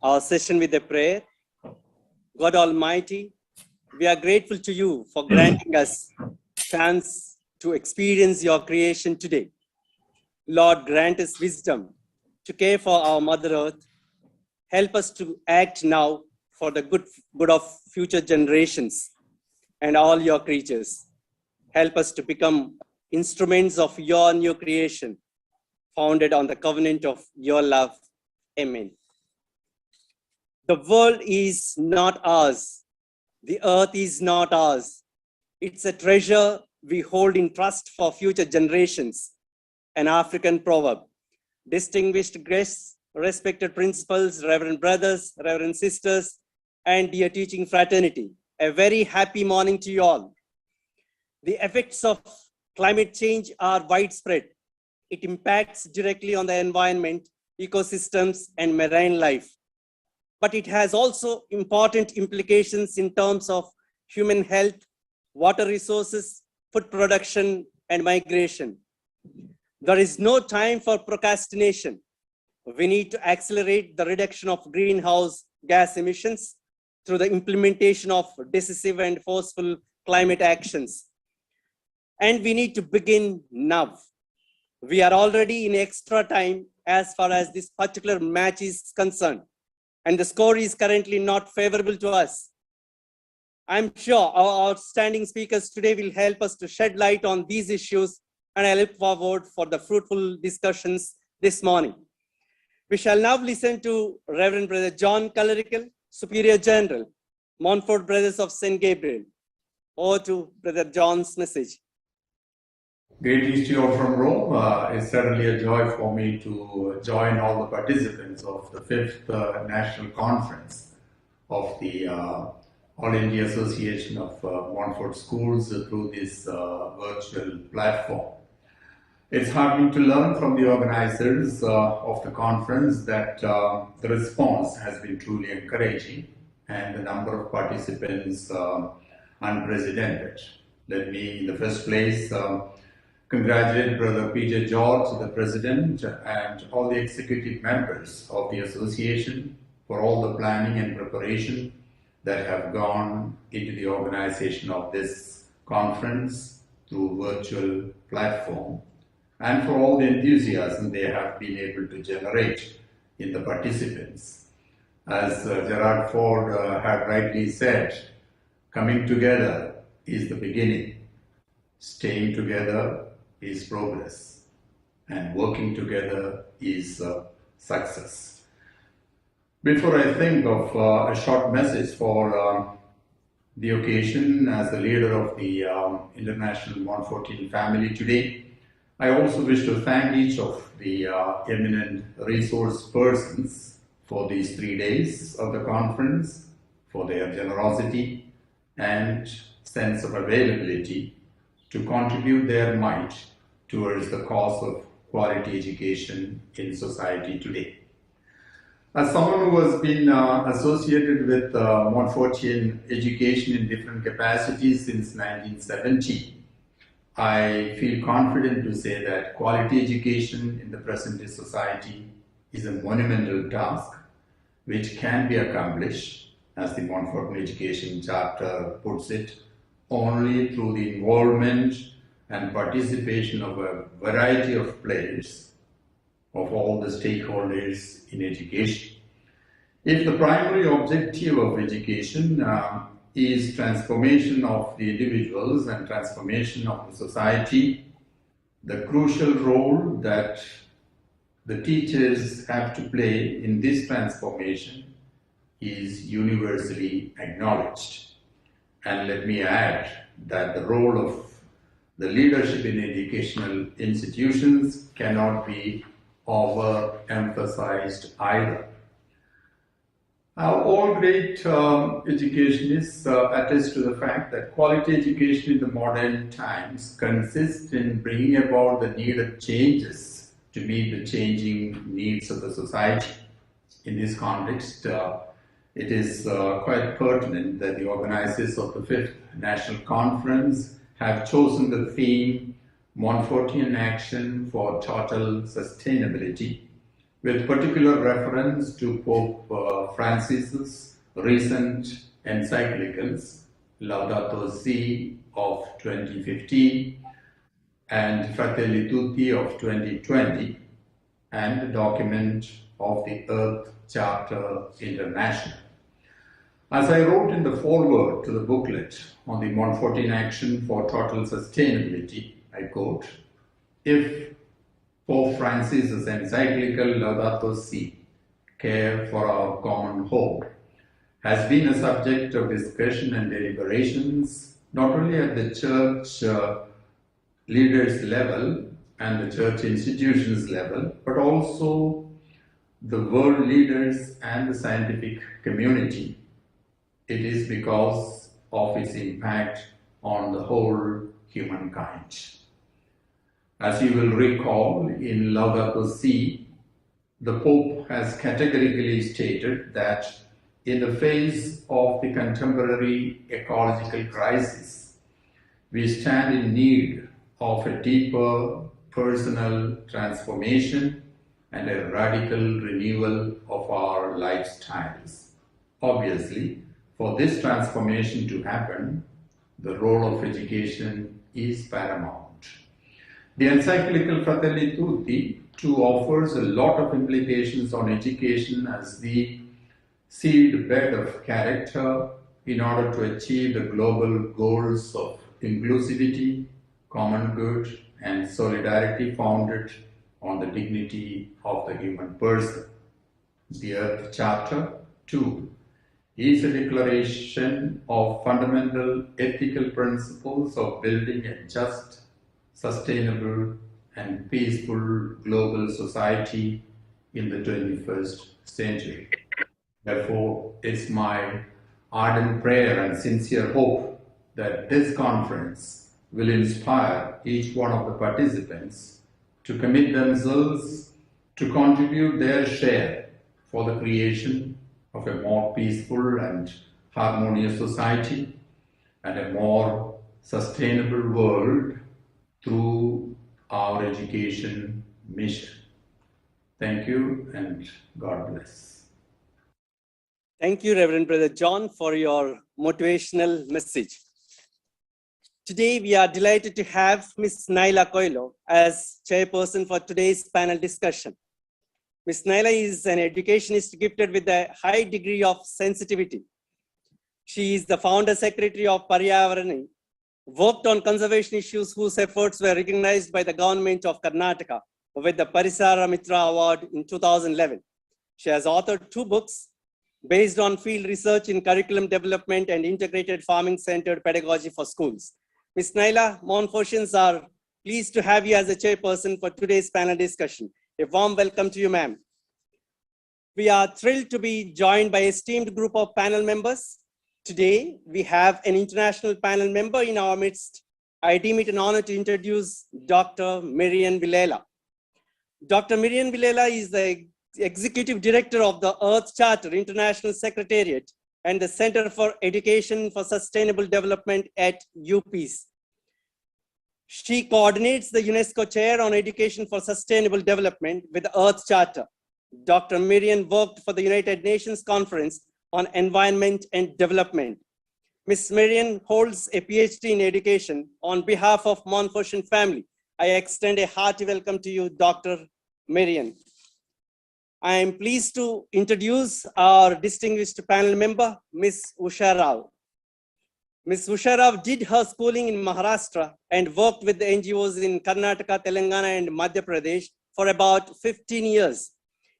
our session with a prayer. God Almighty, we are grateful to you for granting us chance to experience your creation today. Lord, grant us wisdom to care for our Mother Earth. Help us to act now for the good of future generations and all your creatures. Help us to become instruments of your new creation, founded on the covenant of your love. Amen. The world is not ours. The earth is not ours. It's a treasure we hold in trust for future generations. An African proverb. Distinguished guests, respected principals, reverend brothers, reverend sisters, and dear teaching fraternity. A very happy morning to you all. The effects of climate change are widespread. It impacts directly on the environment, ecosystems, and marine life. But it has also important implications in terms of human health, water resources, food production, and migration. There is no time for procrastination. We need to accelerate the reduction of greenhouse gas emissions through the implementation of decisive and forceful climate actions. And we need to begin now. We are already in extra time as far as this particular match is concerned, and the score is currently not favorable to us. I'm sure our outstanding speakers today will help us to shed light on these issues, and I look forward for the fruitful discussions this morning. We shall now listen to Reverend Brother John Clerical, Superior General, Montfort Brothers of St. Gabriel. Over to Brother John's message. Greetings to you all from Rome. It's certainly a joy for me to join all the participants of the 5th National Conference of the All India Association of Montfort Schools through this virtual platform. It's heartening to learn from the organizers of the conference that the response has been truly encouraging and the number of participants unprecedented. Let me, in the first place, congratulate Brother Peter George, the President, and all the executive members of the association for all the planning and preparation that have gone into the organization of this conference through virtual platform, and for all the enthusiasm they have been able to generate in the participants. As Gerard Ford had rightly said, coming together is the beginning, staying together is progress, and working together is success. Before I think of a short message for the occasion as the leader of the International Montfortian family today, I also wish to thank each of the eminent resource persons for these 3 days of the conference, for their generosity and sense of availability to contribute their might towards the cause of quality education in society today. As someone who has been associated with Montfortian education in different capacities since 1970, I feel confident to say that quality education in the present-day society is a monumental task which can be accomplished, as the Montfortian Education Chapter puts it, only through the involvement and participation of a variety of players, of all the stakeholders in education. If the primary objective of education is transformation of the individuals and transformation of the society, the crucial role that the teachers have to play in this transformation is universally acknowledged. And let me add that the role of the leadership in educational institutions cannot be overemphasized either. All great educationists attest to the fact that quality education in the modern times consists in bringing about the needed changes to meet the changing needs of the society. In this context, it is quite pertinent that the organizers of the 5th National Conference have chosen the theme Montfortian Action for Total Sustainability with particular reference to Pope Francis's recent encyclicals, Laudato Si of 2015 and Fratelli Tutti of 2020, and the document of the Earth Chapter International. As I wrote in the foreword to the booklet on the Montfortian Action for Total Sustainability, I quote, "If Pope Francis's encyclical Laudato Si, Care for Our Common Hope, has been a subject of discussion and deliberations, not only at the church leaders level and the church institutions level, but also the world leaders and the scientific community, it is because of its impact on the whole humankind." As you will recall, in Laudato Si, the Pope has categorically stated that in the face of the contemporary ecological crisis, we stand in need of a deeper personal transformation and a radical renewal of our lifestyles. Obviously, for this transformation to happen, the role of education is paramount. The encyclical Fratelli Tutti too offers a lot of implications on education as the seed bed of character in order to achieve the global goals of inclusivity, common good, and solidarity founded on the dignity of the human person. The Earth Chapter, too, is a declaration of fundamental ethical principles of building a just, sustainable, and peaceful global society in the 21st century. Therefore, it's my ardent prayer and sincere hope that this conference will inspire each one of the participants to commit themselves to contribute their share for the creation of a more peaceful and harmonious society and a more sustainable world through our education mission. Thank you and God bless. Thank you, Reverend Brother John, for your motivational message. Today, we are delighted to have Ms. Nyla Coelho as chairperson for today's panel discussion. Ms. Nyla is an educationist gifted with a high degree of sensitivity. She is the founder secretary of Paryavarani, worked on conservation issues whose efforts were recognized by the government of Karnataka with the Parisara Mitra Award in 2011. She has authored 2 books based on field research in curriculum development and integrated farming-centered pedagogy for schools. Ms. Nyla, Montfortians are pleased to have you as a chairperson for today's panel discussion. A warm welcome to you, ma'am. We are thrilled to be joined by an esteemed group of panel members. Today, we have an international panel member in our midst. I deem it an honor to introduce Dr. Miriam Villela. Dr. Miriam Villela is the Executive Director of the Earth Charter International Secretariat and the Center for Education for Sustainable Development at UPs. She coordinates the UNESCO Chair on Education for Sustainable Development with the Earth Charter. Dr. Miriam worked for the United Nations Conference on Environment and Development. Ms. Miriam holds a PhD in education. On behalf of Montfortian family, I extend a hearty welcome to you, Dr. Miriam. I am pleased to introduce our distinguished panel member, Ms. Usha Rao. Ms. Usha Rao did her schooling in Maharashtra and worked with the NGOs in Karnataka, Telangana, and Madhya Pradesh for about 15 years.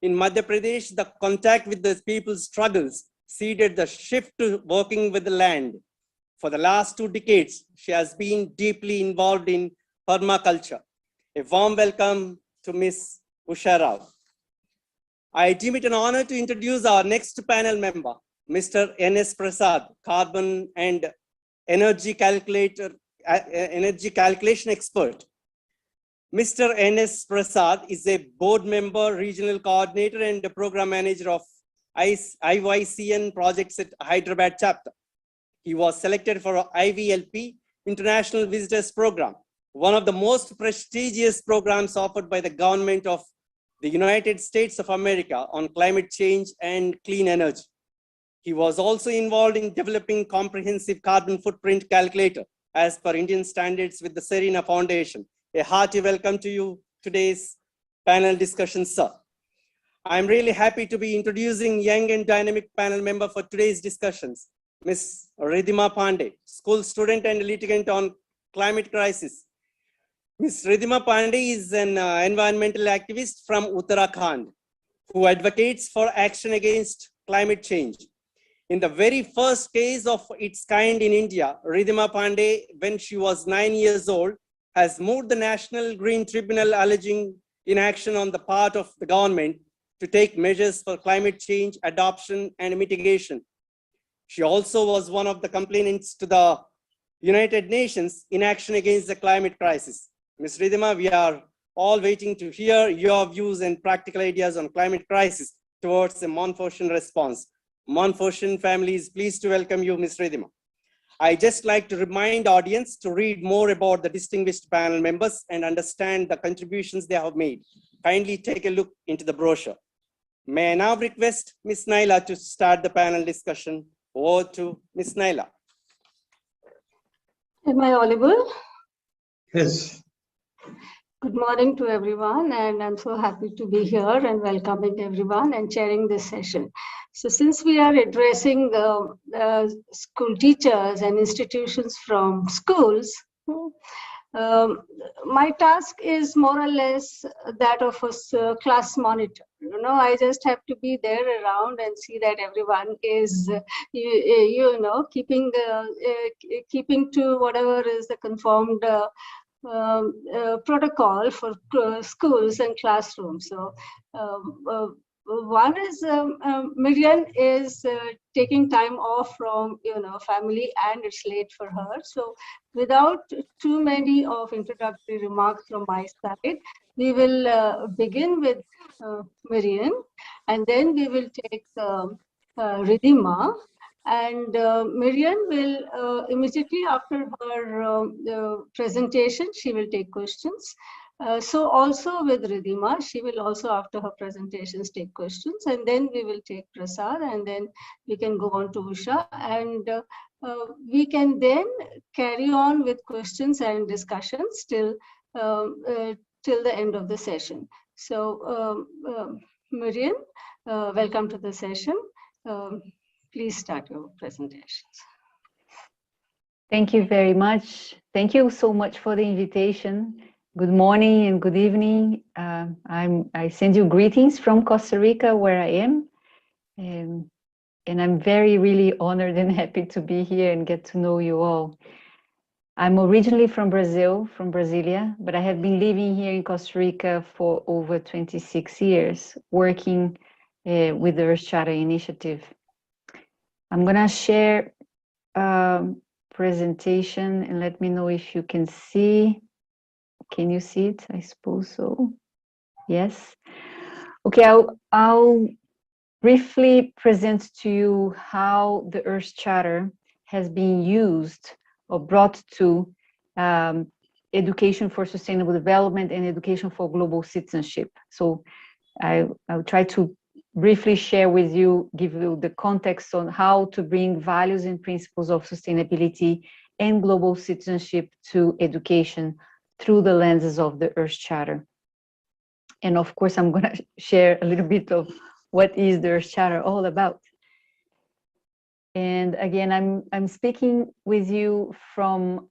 In Madhya Pradesh, the contact with the people's struggles seeded the shift to working with the land. For the last 2 decades, she has been deeply involved in permaculture. A warm welcome to Ms. Usha Rao. I deem it an honor to introduce our next panel member, Mr. S Prasad, carbon and energy calculation expert. Mr. S Prasad is a board member, regional coordinator, and the program manager of IYCN Projects at Hyderabad Chapter. He was selected for IVLP, International Visitors Program, one of the most prestigious programs offered by the government of the United States of America on climate change and clean energy. He was also involved in developing comprehensive carbon footprint calculator as per Indian standards with the CERENA Foundation. A hearty welcome to you today's panel discussion, sir. I'm really happy to be introducing young and dynamic panel member for today's discussions, Ms. Ridhima Pande, school student and litigant on climate crisis. Ms. Ridhima Pande is an environmental activist from Uttarakhand who advocates for action against climate change. In the very first case of its kind in India, Ridhima Pande, when she was 9 years old, has moved the National Green Tribunal alleging inaction on the part of the government to take measures for climate change adoption and mitigation. She also was one of the complainants to the United Nations in action against the climate crisis. Ms. Ridhima, we are all waiting to hear your views and practical ideas on climate crisis towards a Montfortian response. Montfortian family is pleased to welcome you, Ms. Ridhima. I just like to remind audience to read more about the distinguished panel members and understand the contributions they have made. Kindly take a look into the brochure. May I now request Ms. Nyla to start the panel discussion. Over to Ms. Nyla. Am I audible? Yes. Good morning to everyone, and I'm so happy to be here and welcoming everyone and chairing this session. So since we are addressing the school teachers and institutions from schools, my task is more or less that of a class monitor. I just have to be there around and see that everyone is, keeping to whatever is the confirmed protocol for schools and classrooms. So one is Miriam is taking time off from family, and it's late for her. So without too many of introductory remarks from my side, we will begin with Miriam, and then we will take Ridhima. And Miriam will immediately after her presentation, she will take questions. So also with Ridhima, she will also after her presentations take questions, and then we will take Prasad, and then we can go on to Usha, and we can then carry on with questions and discussions till the end of the session. So Miriam, welcome to the session. Please start your presentations. Thank you very much. Thank you so much for the invitation. Good morning and good evening. I send you greetings from Costa Rica, where I am. And I'm really honored and happy to be here and get to know you all. I'm originally from Brazil, from Brasilia, but I have been living here in Costa Rica for over 26 years, working with the Earth Charter Initiative. I'm gonna share a presentation and let me know if you can see. Can you see it? I suppose so. Yes. Okay, I'll briefly present to you how the Earth Charter has been used or brought to education for sustainable development and education for global citizenship. So I'll try to briefly share with you, give you the context on how to bring values and principles of sustainability and global citizenship to education through the lenses of the Earth Charter. And of course, I'm going to share a little bit of what is the Earth Charter all about. And again, I'm speaking with you from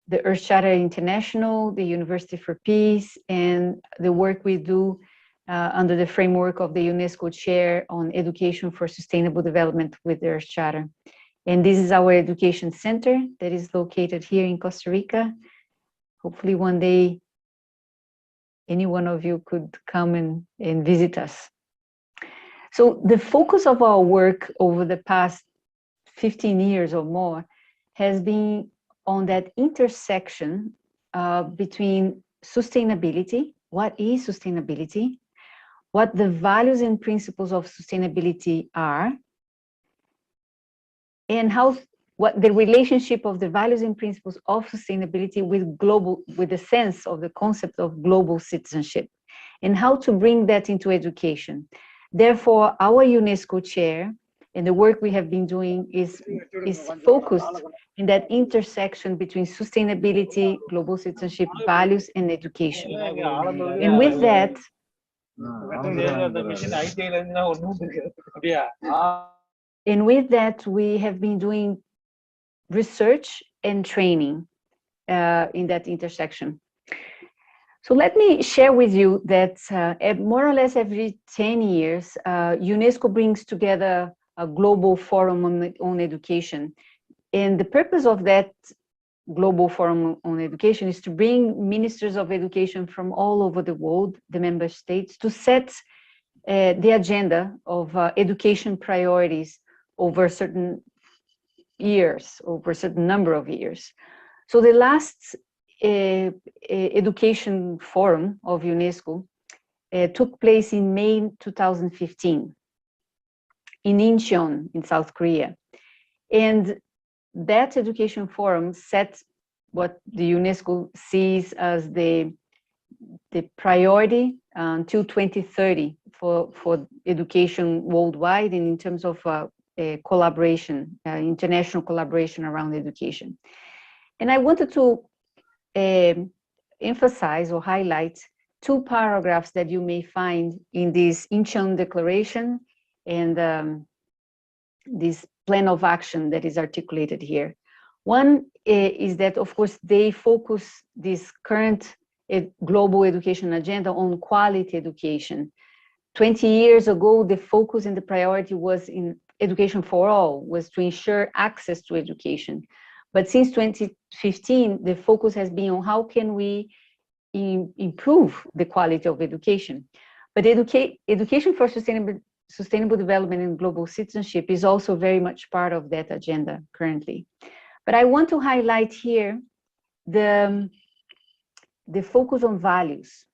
the Earth Charter International, the University for Peace, and the work we do under the framework of the UNESCO Chair on Education for Sustainable Development with the Earth Charter. And this is our education center that is located here in Costa Rica. Hopefully one day, any one of you could come and visit us. So the focus of our work over the past 15 years or more has been on that intersection between sustainability, what is sustainability, what the values and principles of sustainability are, and what the relationship of the values and principles of sustainability with the sense of the concept of global citizenship. and how to bring that into education. Therefore, our UNESCO chair and the work we have been doing is focused in that intersection between sustainability, global citizenship, values, and education. And with that, we have been doing research and training in that intersection. So let me share with you that more or less every 10 years, UNESCO brings together a global forum on education. And the purpose of that global forum on education is to bring ministers of education from all over the world, the member states, to set the agenda of education priorities over certain years, over a certain number of years. So the last education forum of UNESCO took place in May 2015 in Incheon in South Korea. And that education forum set what the UNESCO sees as the priority until 2030 for education worldwide and in terms of collaboration, international collaboration around education. And I wanted to emphasize or highlight two paragraphs that you may find in this Incheon Declaration and this plan of action that is articulated here. One is that, of course, they focus this current global education agenda on quality education. 20 years ago, the focus and the priority was in education for all, was to ensure access to education. But since 2015, the focus has been on how can we improve the quality of education. But education for sustainable development and global citizenship is also very much part of that agenda currently. But I want to highlight here the focus on values.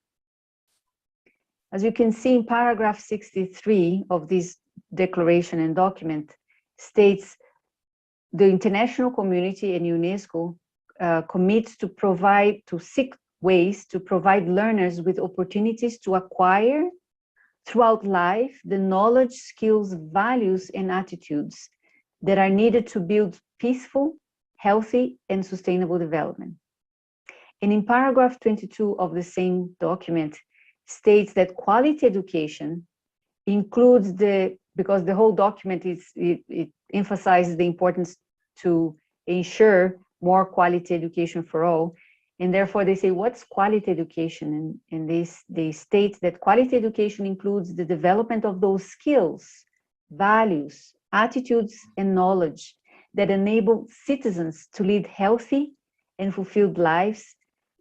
As you can see in paragraph 63 of this declaration and document states the international community and UNESCO commits to seek ways to provide learners with opportunities to acquire throughout life the knowledge, skills, values, and attitudes that are needed to build peaceful, healthy, and sustainable development. And in paragraph 22 of the same document states that quality education includes because the whole document it emphasizes the importance to ensure more quality education for all. And therefore they say, what's quality education? And they state that quality education includes the development of those skills, values, attitudes, and knowledge that enable citizens to lead healthy and fulfilled lives,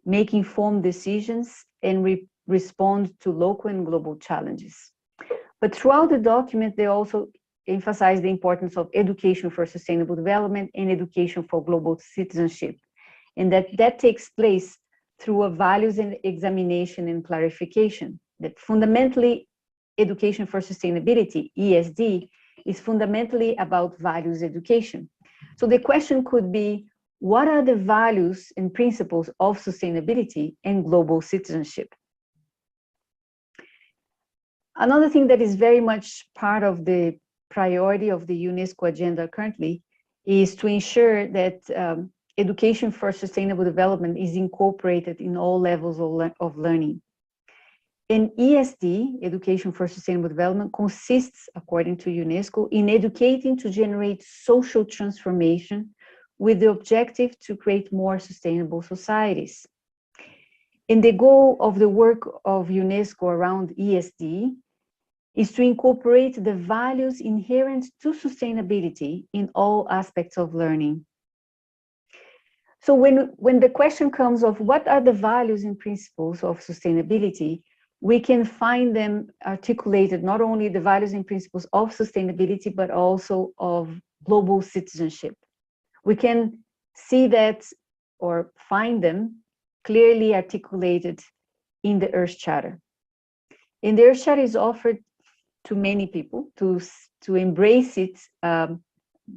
make informed decisions, and respond to local and global challenges. But throughout the document, they also emphasize the importance of education for sustainable development and education for global citizenship. And that takes place through a values and examination and clarification, that fundamentally education for sustainability, ESD, is fundamentally about values education. So the question could be, what are the values and principles of sustainability and global citizenship? Another thing that is very much part of the priority of the UNESCO agenda currently is to ensure that education for sustainable development is incorporated in all levels of learning. And ESD, Education for Sustainable Development, consists, according to UNESCO, in educating to generate social transformation with the objective to create more sustainable societies. And the goal of the work of UNESCO around ESD is to incorporate the values inherent to sustainability in all aspects of learning. So when the question comes of what are the values and principles of sustainability, we can find them articulated, not only the values and principles of sustainability, but also of global citizenship. We can see that or find them clearly articulated in the Earth Charter. And the Earth Charter is offered to many people to embrace it,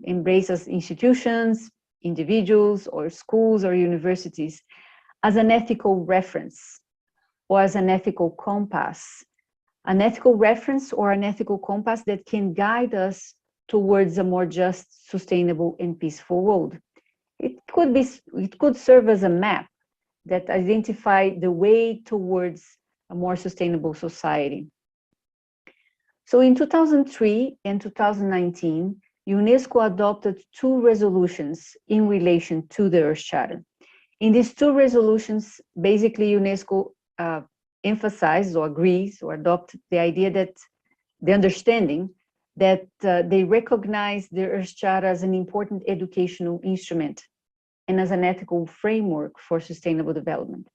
embrace as institutions, individuals, or schools or universities as an ethical reference or as an ethical compass, an ethical reference or an ethical compass that can guide us towards a more just, sustainable, and peaceful world. It could serve as a map that identify the way towards a more sustainable society. So in 2003 and 2019, UNESCO adopted 2 resolutions in relation to the Earth Charter. In these 2 resolutions, basically UNESCO emphasizes or agrees or adopted the idea that the understanding that they recognize the Earth Charter as an important educational instrument and as an ethical framework for sustainable development.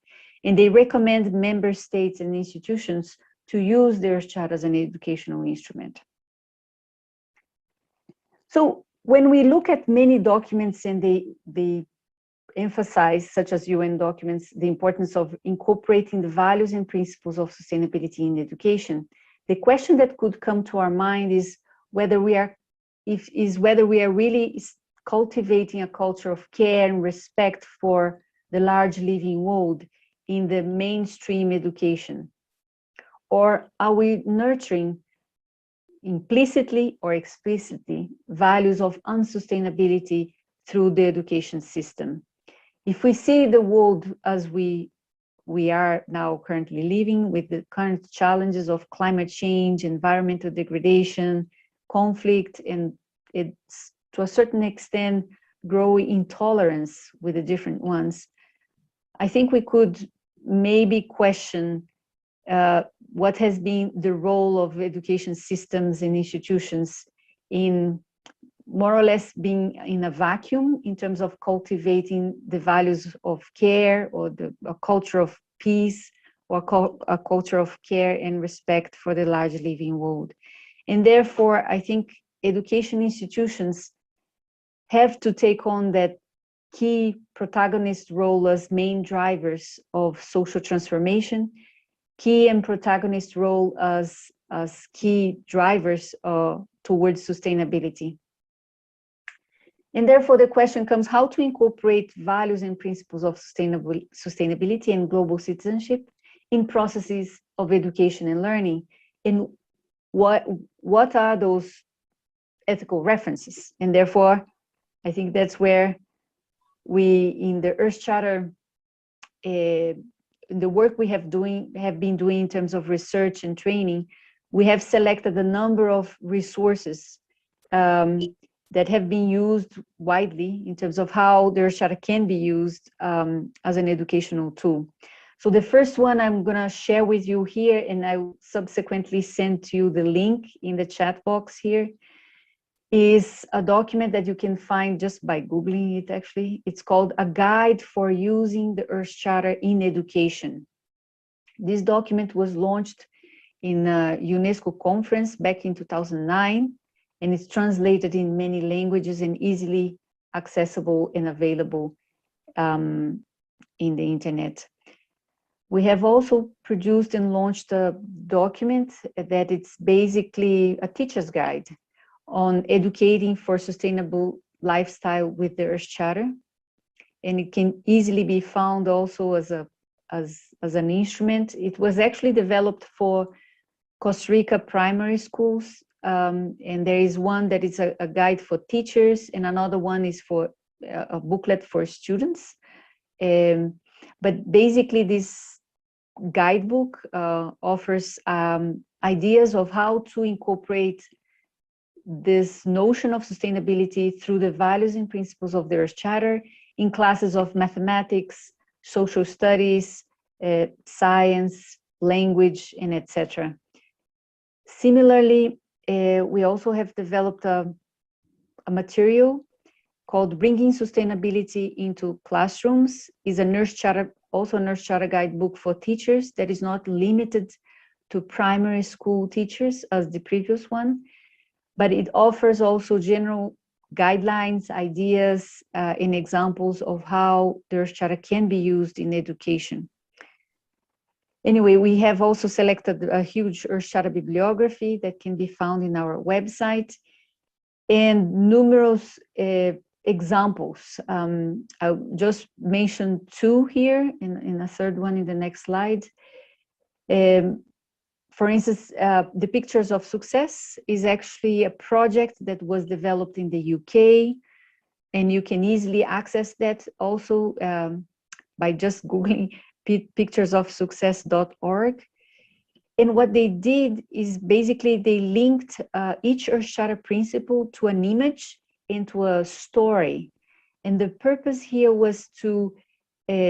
And they recommend member states and institutions to use the Earth Charter as an educational instrument. So when we look at many documents and they emphasize, such as UN documents, the importance of incorporating the values and principles of sustainability in education, the question that could come to our mind is whether we are really cultivating a culture of care and respect for the large living world in the mainstream education, or are we nurturing implicitly or explicitly values of unsustainability through the education system? If we see the world as we are now currently living, with the current challenges of climate change, environmental degradation, conflict, and it's to a certain extent growing intolerance with the different ones, I think we could maybe question what has been the role of education systems and institutions in more or less being in a vacuum in terms of cultivating the values of care, or a culture of peace, or a culture of care and respect for the large living world. And therefore, I think education institutions have to take on that key protagonist role as main drivers of social transformation, key and protagonist role as key drivers towards sustainability. And therefore, the question comes how to incorporate values and principles of sustainability and global citizenship in processes of education and learning, and what are those ethical references? And therefore, I think that's where we, in the Earth Charter, the work we have been doing in terms of research and training, we have selected a number of resources that have been used widely in terms of how the Earth Charter can be used as an educational tool. So the first one I'm going to share with you here, and I will subsequently send to you the link in the chat box here, is a document that you can find just by Googling it, actually. It's called A Guide for Using the Earth Charter in Education. This document was launched in a UNESCO conference back in 2009, and it's translated in many languages and easily accessible and available in the internet. We have also produced and launched a document that it's basically a teacher's guide on educating for sustainable lifestyle with the Earth Charter. And it can easily be found also as an instrument. It was actually developed for Costa Rica primary schools. And there is one that is a guide for teachers, and another one is for a booklet for students. But basically this guidebook offers ideas of how to incorporate this notion of sustainability through the values and principles of the Earth Charter in classes of mathematics, social studies, science, language, and etc. Similarly, we also have developed a material called Bringing Sustainability into Classrooms. Is an Earth Charter, also an Earth Charter guidebook for teachers that is not limited to primary school teachers as the previous one, but it offers also general guidelines, ideas, and examples of how the Earth Charter can be used in education. Anyway, we have also selected a huge Earth Charter bibliography that can be found in our website, and numerous examples. I'll just mention two here, and a third one in the next slide. For instance, the Pictures of Success is actually a project that was developed in the UK, and you can easily access that also by just Googling picturesofsuccess.org. And what they did is basically they linked each Earth Charter principle to an image and to a story. And the purpose here was to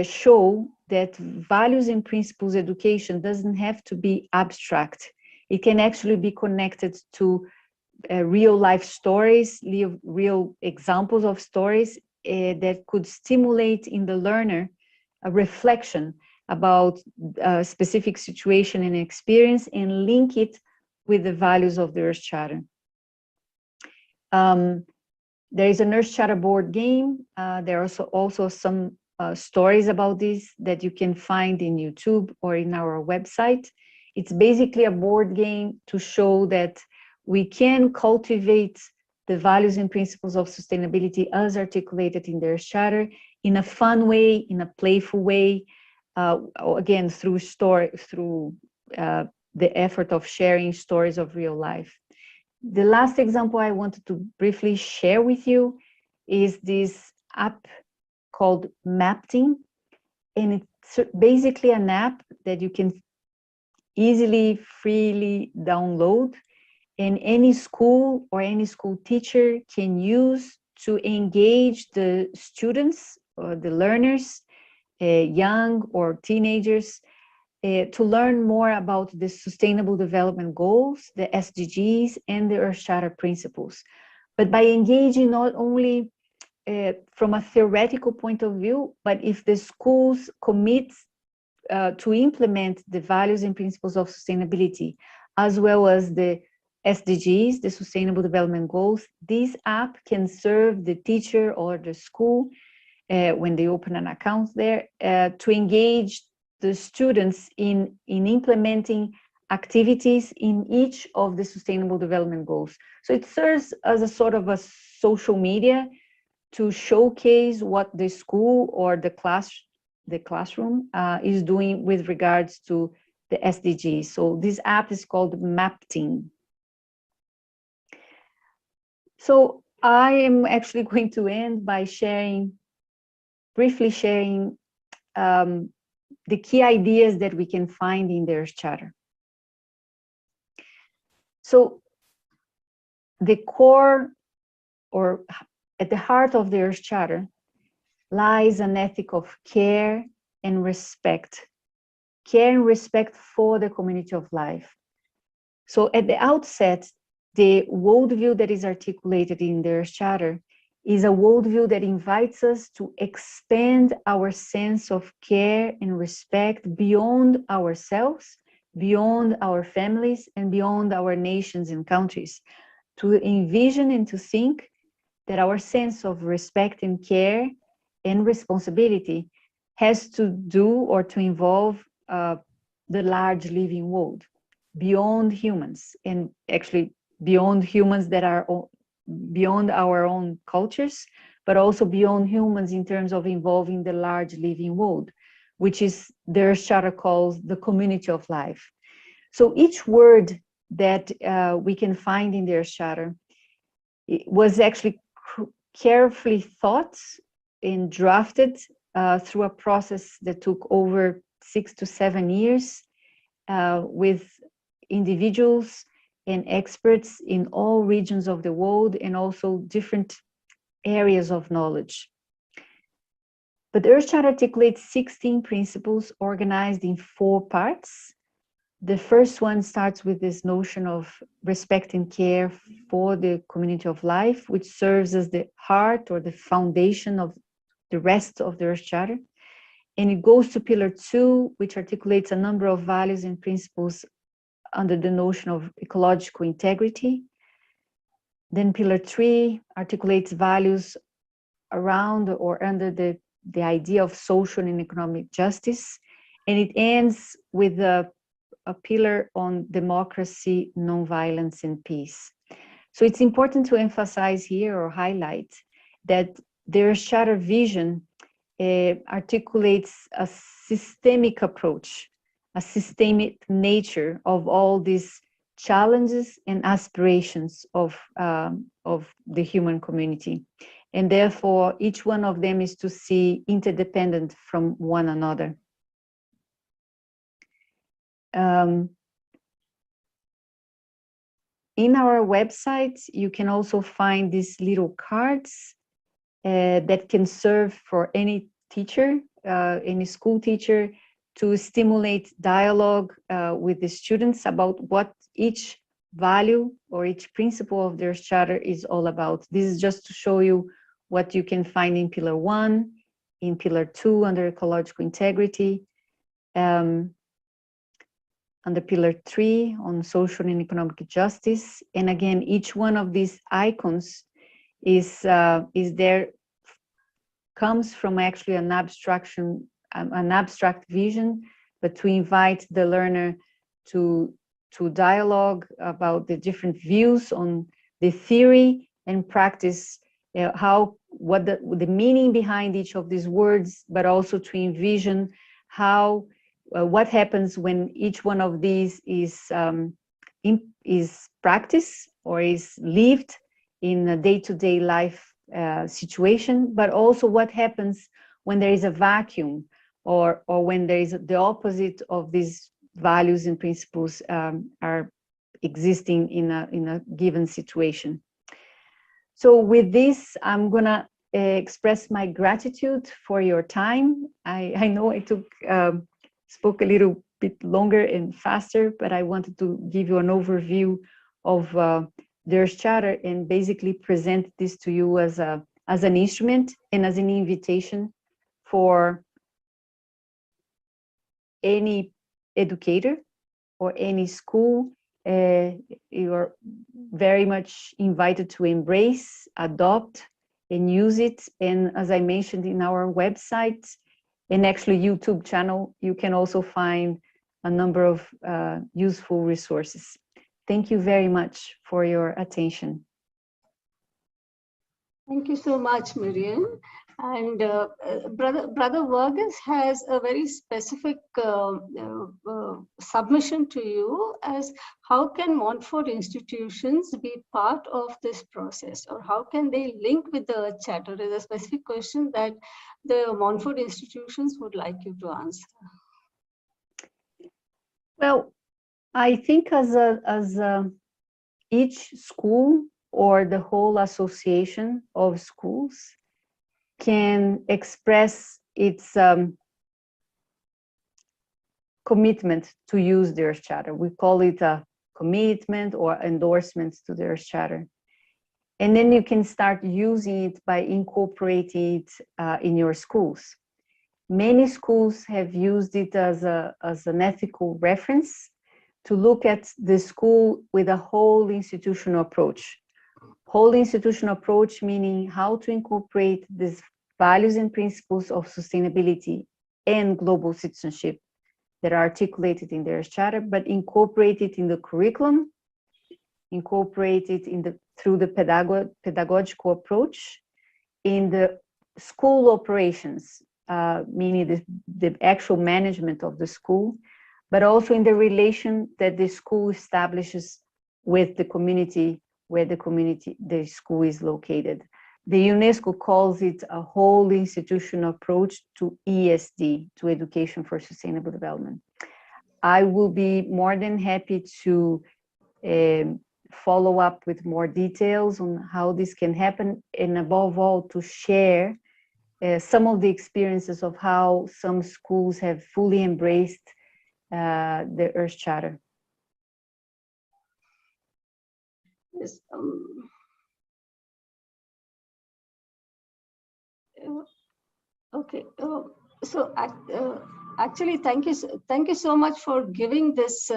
show that values and principles education doesn't have to be abstract. It can actually be connected to real life stories, real examples of stories that could stimulate in the learner a reflection about a specific situation and experience and link it with the values of the Earth Charter. There is an Earth Charter board game. There are also some stories about this that you can find in YouTube or in our website. It's basically a board game to show that we can cultivate the values and principles of sustainability as articulated in the Earth Charter in a fun way, in a playful way, again, through the effort of sharing stories of real life. The last example I wanted to briefly share with you is this app called Mapping, and it's basically an app that you can easily, freely download, and any school or any school teacher can use to engage the students or the learners, young or teenagers, to learn more about the Sustainable Development Goals, the SDGs, and the Earth Charter principles. But by engaging not only from a theoretical point of view, but if the schools commit to implement the values and principles of sustainability, as well as the SDGs, the Sustainable Development Goals, this app can serve the teacher or the school when they open an account there to engage the students in implementing activities in each of the Sustainable Development Goals. So it serves as a sort of a social media to showcase what the school or the classroom is doing with regards to the SDGs. So this app is called Mapping. So I am actually going to end by briefly sharing the key ideas that we can find in the Earth Charter. So the core, or at the heart of the Earth Charter, lies an ethic of care and respect for the community of life. So at the outset, the worldview that is articulated in the Earth Charter is a worldview that invites us to expand our sense of care and respect beyond ourselves, beyond our families, and beyond our nations and countries, to envision and to think that our sense of respect and care and responsibility has to do or to involve the large living world, beyond humans, and actually beyond humans that are beyond our own cultures, but also beyond humans in terms of involving the large living world, which is the Earth Charter calls the community of life. So each word that we can find in the Earth Charter was actually carefully thought and drafted through a process that took over 6 to 7 years with individuals and experts in all regions of the world and also different areas of knowledge. But the Earth Charter articulates 16 principles organized in 4 parts. The first one starts with this notion of respect and care for the community of life, which serves as the heart or the foundation of the rest of the Earth Charter. And it goes to Pillar 2, which articulates a number of values and principles under the notion of ecological integrity. Then Pillar 3 articulates values around or under the idea of social and economic justice. And it ends with a pillar on democracy, nonviolence, and peace. So it's important to emphasize here or highlight that the Earth Charter vision articulates a systemic approach a systemic nature of all these challenges and aspirations of the human community. And therefore, each one of them is to see interdependent from one another. In our website, you can also find these little cards that can serve for any teacher, any school teacher, to stimulate dialogue with the students about what each value or each principle of their charter is all about. This is just to show you what you can find in Pillar 1, in Pillar 2 under ecological integrity, under Pillar 3 on social and economic justice. And again, each one of these icons is there, comes from actually an abstract vision, but to invite the learner to dialogue about the different views on the theory and practice, what the meaning behind each of these words, but also to envision how what happens when each one of these is practiced or is lived in a day-to-day life situation, but also what happens when there is a vacuum or when there is the opposite of these values and principles are existing in a given situation. So with this, I'm gonna express my gratitude for your time. I know I spoke a little bit longer and faster, but I wanted to give you an overview of their charter and basically present this to you as an instrument and as an invitation for any educator or any school. You are very much invited to embrace, adopt, and use it. And as I mentioned in our website and actually YouTube channel, you can also find a number of useful resources. Thank you very much for your attention. Thank you so much, Miriam. And Brother Vargas has a very specific submission to you as how can Montfort institutions be part of this process, or how can they link with the charter? Is a specific question that the Montfort institutions would like you to answer. Well, I think as each school or the whole association of schools can express its commitment to use their charter. We call it a commitment or endorsement to their charter. And then you can start using it by incorporating it in your schools. Many schools have used it as an ethical reference to look at the school with a whole institutional approach. Whole institutional approach meaning how to incorporate these values and principles of sustainability and global citizenship that are articulated in their charter, but incorporate it in the curriculum, incorporate it through the pedagogical approach, in the school operations, meaning the actual management of the school, but also in the relation that the school establishes with the community where the school is located. The UNESCO calls it a whole institutional approach to ESD, to Education for Sustainable Development. I will be more than happy to follow up with more details on how this can happen, and above all, to share some of the experiences of how some schools have fully embraced the Earth Charter. Yes. Okay. So actually, thank you so much for giving this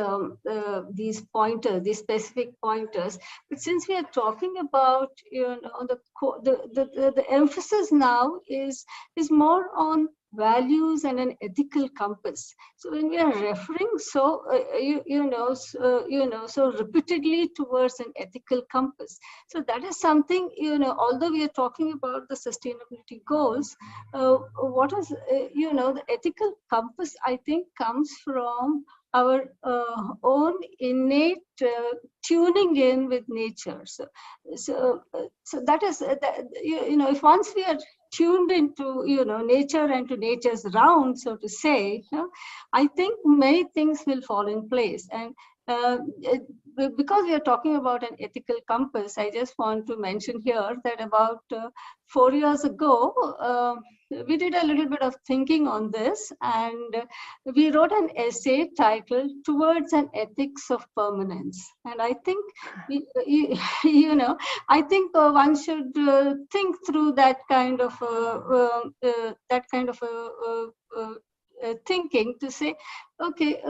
these pointers, these specific pointers. But since we are talking about the emphasis now is more on values and an ethical compass. So when we are referring so so repeatedly towards an ethical compass, so that is something, although we are talking about the sustainability goals, what is the ethical compass, I think, comes from our own innate tuning in with nature. So that is, if once we are tuned into, nature and to nature's round, so to say, I think many things will fall in place. And because we are talking about an ethical compass, I just want to mention here that about 4 years ago, we did a little bit of thinking on this, and we wrote an essay titled "Towards an Ethics of Permanence." And I think, I think one should think through that kind of thinking to say, okay,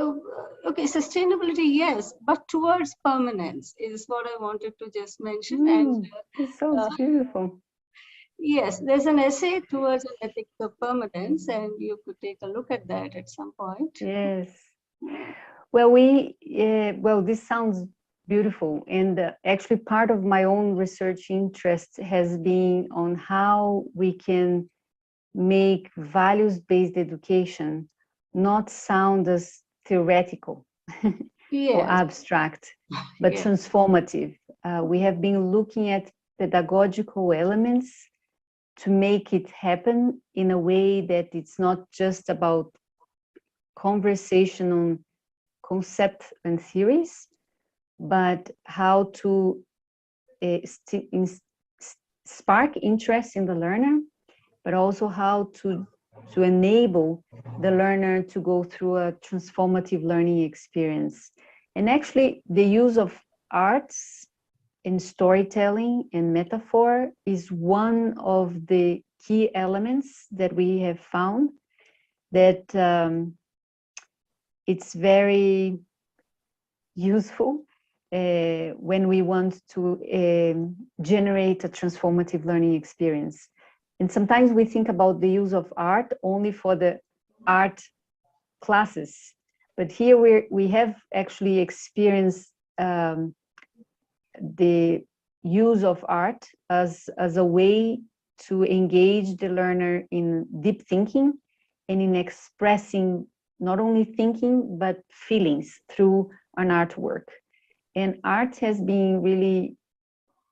sustainability, yes, but towards permanence is what I wanted to just mention. And it sounds beautiful. yes, there's an essay towards an ethics of permanence, and you could take a look at that at some point. Yes. Well, this sounds beautiful, and actually part of my own research interest has been on how we can make values-based education not sound as theoretical or abstract, but transformative. We have been looking at pedagogical elements to make it happen in a way that it's not just about conversation on concept and theories, but how to spark interest in the learner, but also how to enable the learner to go through a transformative learning experience. And actually, the use of arts in storytelling and metaphor is one of the key elements that we have found that it's very useful when we want to generate a transformative learning experience. And sometimes we think about the use of art only for the art classes, but here we have actually experienced the use of art as a way to engage the learner in deep thinking and in expressing not only thinking but feelings through an artwork. And art has been really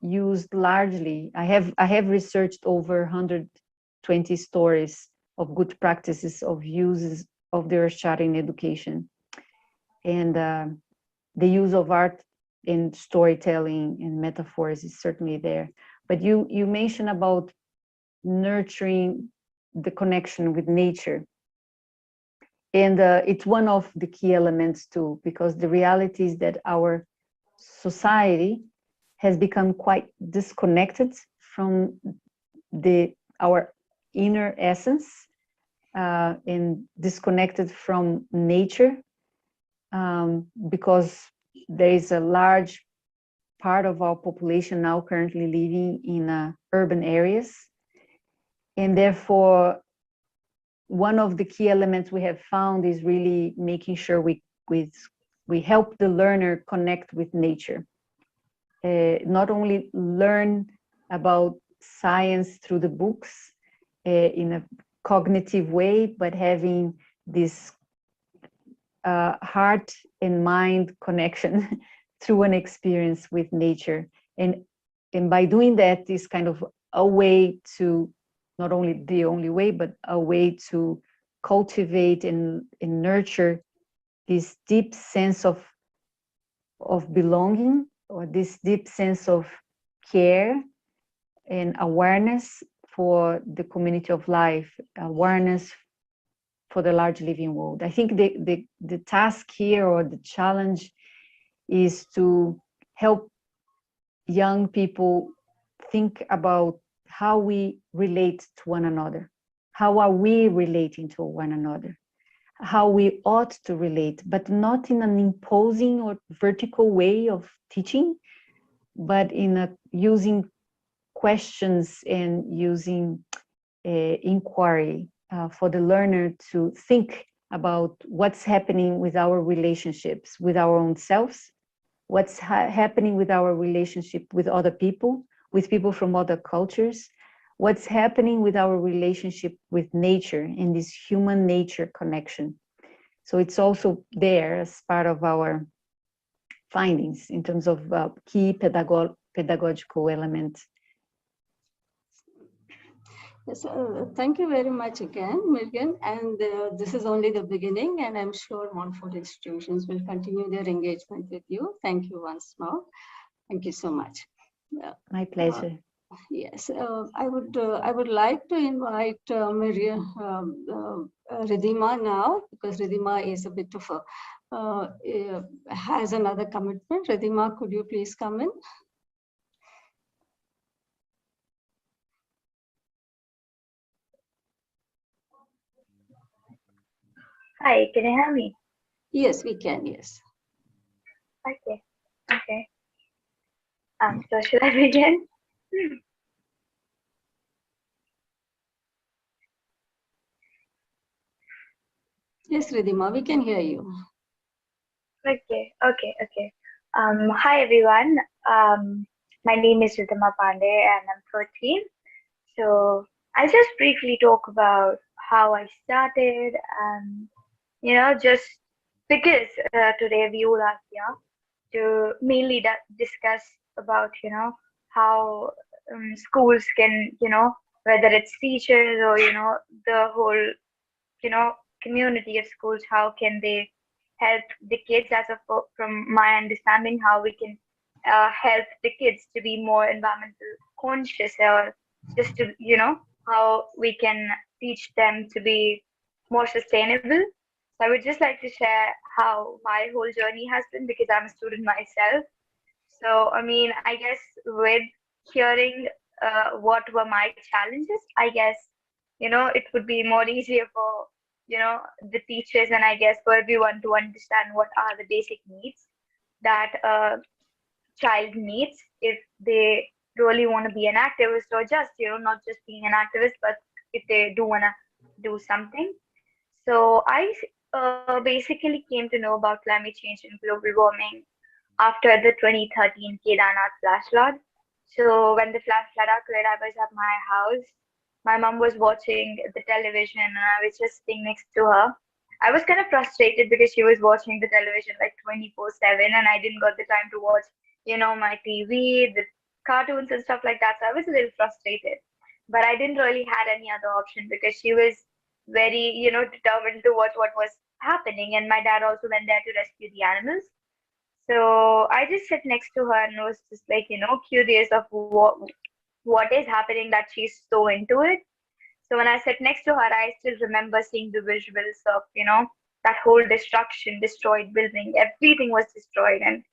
used largely. I have researched over 120 stories of good practices of uses of the Earthshot in education, and the use of art in storytelling and metaphors is certainly there. But you mentioned about nurturing the connection with nature, and it's one of the key elements too, because the reality is that our society has become quite disconnected from our inner essence and disconnected from nature, because there is a large part of our population now currently living in urban areas. And therefore, one of the key elements we have found is really making sure we help the learner connect with nature. Not only learn about science through the books in a cognitive way, but having this heart and mind connection through an experience with nature. And by doing that is kind of a way to, not only the only way, but a way to cultivate and nurture this deep sense of belonging, or this deep sense of care and awareness for the community of life, awareness for the large living world. I think the task here, or the challenge, is to help young people think about how we relate to one another. How are we relating to one another? How we ought to relate, but not in an imposing or vertical way of teaching, but in using questions and using inquiry for the learner to think about what's happening with our relationships with our own selves, what's happening with our relationship with other people, with people from other cultures, what's happening with our relationship with nature and this human nature connection. So it's also there as part of our findings in terms of key pedagogical elements. Yes, thank you very much again, Miriam. And this is only the beginning, and I'm sure Montfort institutions will continue their engagement with you. Thank you once more. Thank you so much. My pleasure. Yes, I would like to invite Miriam Ridhima now, because Ridhima is a bit of a has another commitment. Ridhima, could you please come in? Hi, can you hear me? Yes, we can. Yes. Okay. Okay. So should I begin? Yes, Ridhima, we can hear you. Okay. Hi everyone. My name is Ridhima Pande and I'm 13. So I'll just briefly talk about how I started and just because today we all are here to mainly discuss about how schools can whether it's teachers or the whole community of schools, how can they help the kids, as of from my understanding, how we can help the kids to be more environmental conscious, or just to how we can teach them to be more sustainable. So I would just like to share how my whole journey has been, because I'm a student myself. So I mean, I guess with hearing what were my challenges, I guess it would be more easier for the teachers, and I guess for everyone to understand what are the basic needs that a child needs if they really want to be an activist, or just not just being an activist, but if they do want to do something. So I basically came to know about climate change and global warming after the 2013 Kedarnath flash flood. So when the flash flood occurred, I was at my house. My mom was watching the television and I was just sitting next to her. I was kind of frustrated because she was watching the television like 24/7 and I didn't got the time to watch, my TV, the cartoons and stuff like that. So I was a little frustrated. But I didn't really had any other option because she was very, determined to watch what was happening. And my dad also went there to rescue the animals. So I just sat next to her and was just like, curious of what is happening that she's so into it. So when I sat next to her, I still remember seeing the visuals of, that whole destruction, destroyed building, everything was destroyed, and,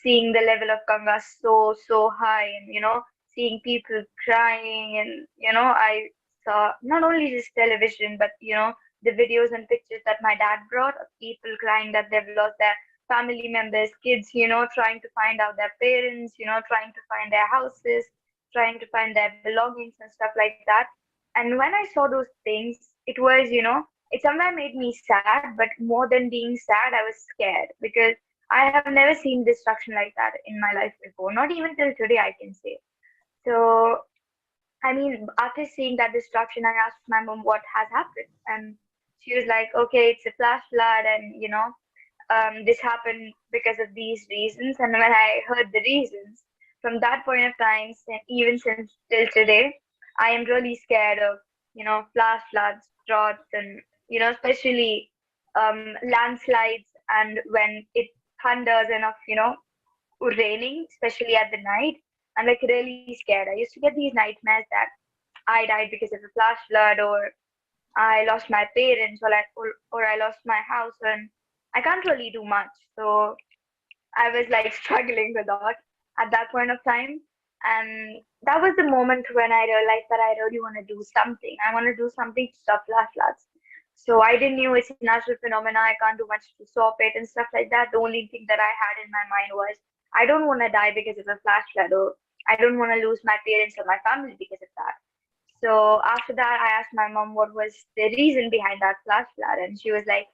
seeing the level of Ganga so high, and, seeing people crying, and, I saw not only just television, but, the videos and pictures that my dad brought of people crying that they've lost their family members, kids, trying to find out their parents, trying to find their houses, trying to find their belongings and stuff like that. And when I saw those things, it was, it somewhere made me sad, but more than being sad, I was scared because I have never seen destruction like that in my life before, not even till today, I can say. So, I mean, after seeing that destruction, I asked my mom what has happened. And she was like, okay, it's a flash flood, and, this happened because of these reasons. And when I heard the reasons, from that point of time, even since till today, I am really scared of, flash floods, droughts, and, especially landslides, and when it thunders enough, raining, especially at the night. I'm like really scared. I used to get these nightmares that I died because of a flash flood, or I lost my parents, or I lost my house, and I can't really do much. So I was like struggling with that at that point of time. And that was the moment when I realized that I really want to do something. I want to do something to stop flash floods. So I didn't know it's a natural phenomena. I can't do much to stop it and stuff like that. The only thing that I had in my mind was I don't want to die because of a flash flood, or I don't want to lose my parents or my family because of that. So after that, I asked my mom what was the reason behind that flash flood, and she was like,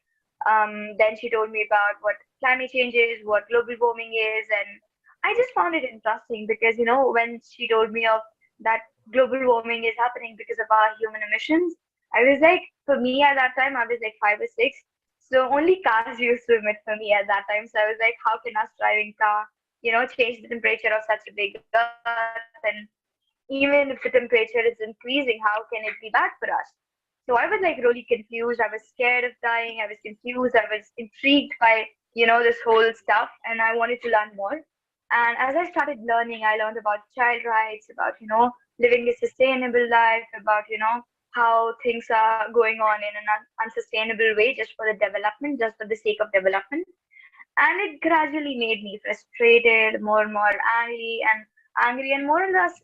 then she told me about what climate change is, what global warming is, and I just found it interesting because when she told me of that global warming is happening because of our human emissions, I was like, for me at that time, I was like 5 or 6, So only cars used to emit for me at that time. So I was like, how can us driving car, change the temperature of such a big earth? And even if the temperature is increasing, how can it be bad for us? So I was like really confused. I was scared of dying. I was confused. I was intrigued by, this whole stuff, and I wanted to learn more. And as I started learning, I learned about child rights, about, living a sustainable life, about, how things are going on in an unsustainable way just for the development, just for the sake of development. And it gradually made me frustrated, more and more angry and more or less,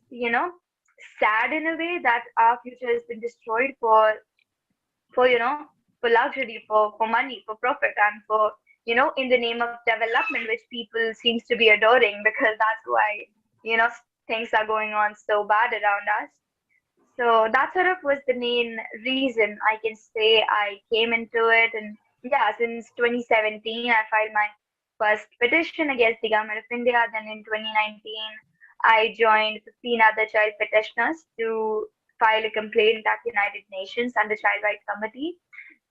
sad in a way that our future has been destroyed for for luxury, for money, for profit, and for in the name of development, which people seems to be adoring, because that's why things are going on so bad around us. So that sort of was the main reason I can say I came into it. And yeah, since 2017, I filed my first petition against the government of India. Then in 2019, I joined 15 other child petitioners to file a complaint at the United Nations and the Child Rights Committee,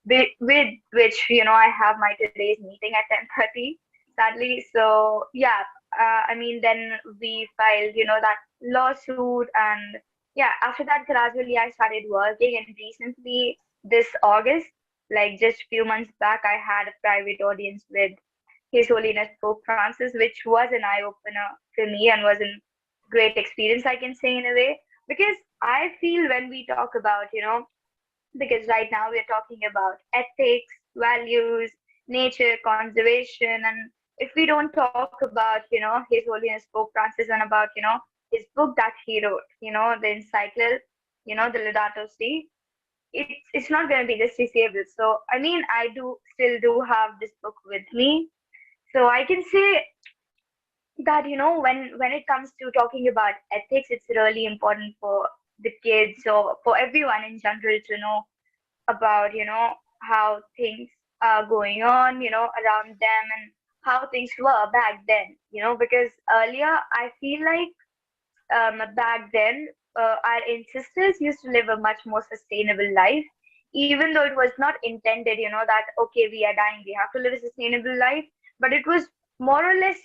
with which I have my today's meeting at 10:30, sadly. So yeah, I mean, then we filed that lawsuit, and yeah, after that gradually I started working, and recently this August, like just few months back, I had a private audience with His Holiness Pope Francis, which was an eye opener for me and was a great experience, I can say, in a way, because I feel when we talk about because right now we're talking about ethics, values, nature, conservation, and if we don't talk about, His Holiness Pope Francis and about, his book that he wrote, the encyclical, the Laudato Si, it's not going to be justiciable. So, I mean, I still do have this book with me. So I can say that, when it comes to talking about ethics, it's really important for the kids or for everyone in general to know about how things are going on around them, and how things were back then, because earlier I feel like back then our ancestors used to live a much more sustainable life, even though it was not intended that okay, we are dying, we have to live a sustainable life, but it was more or less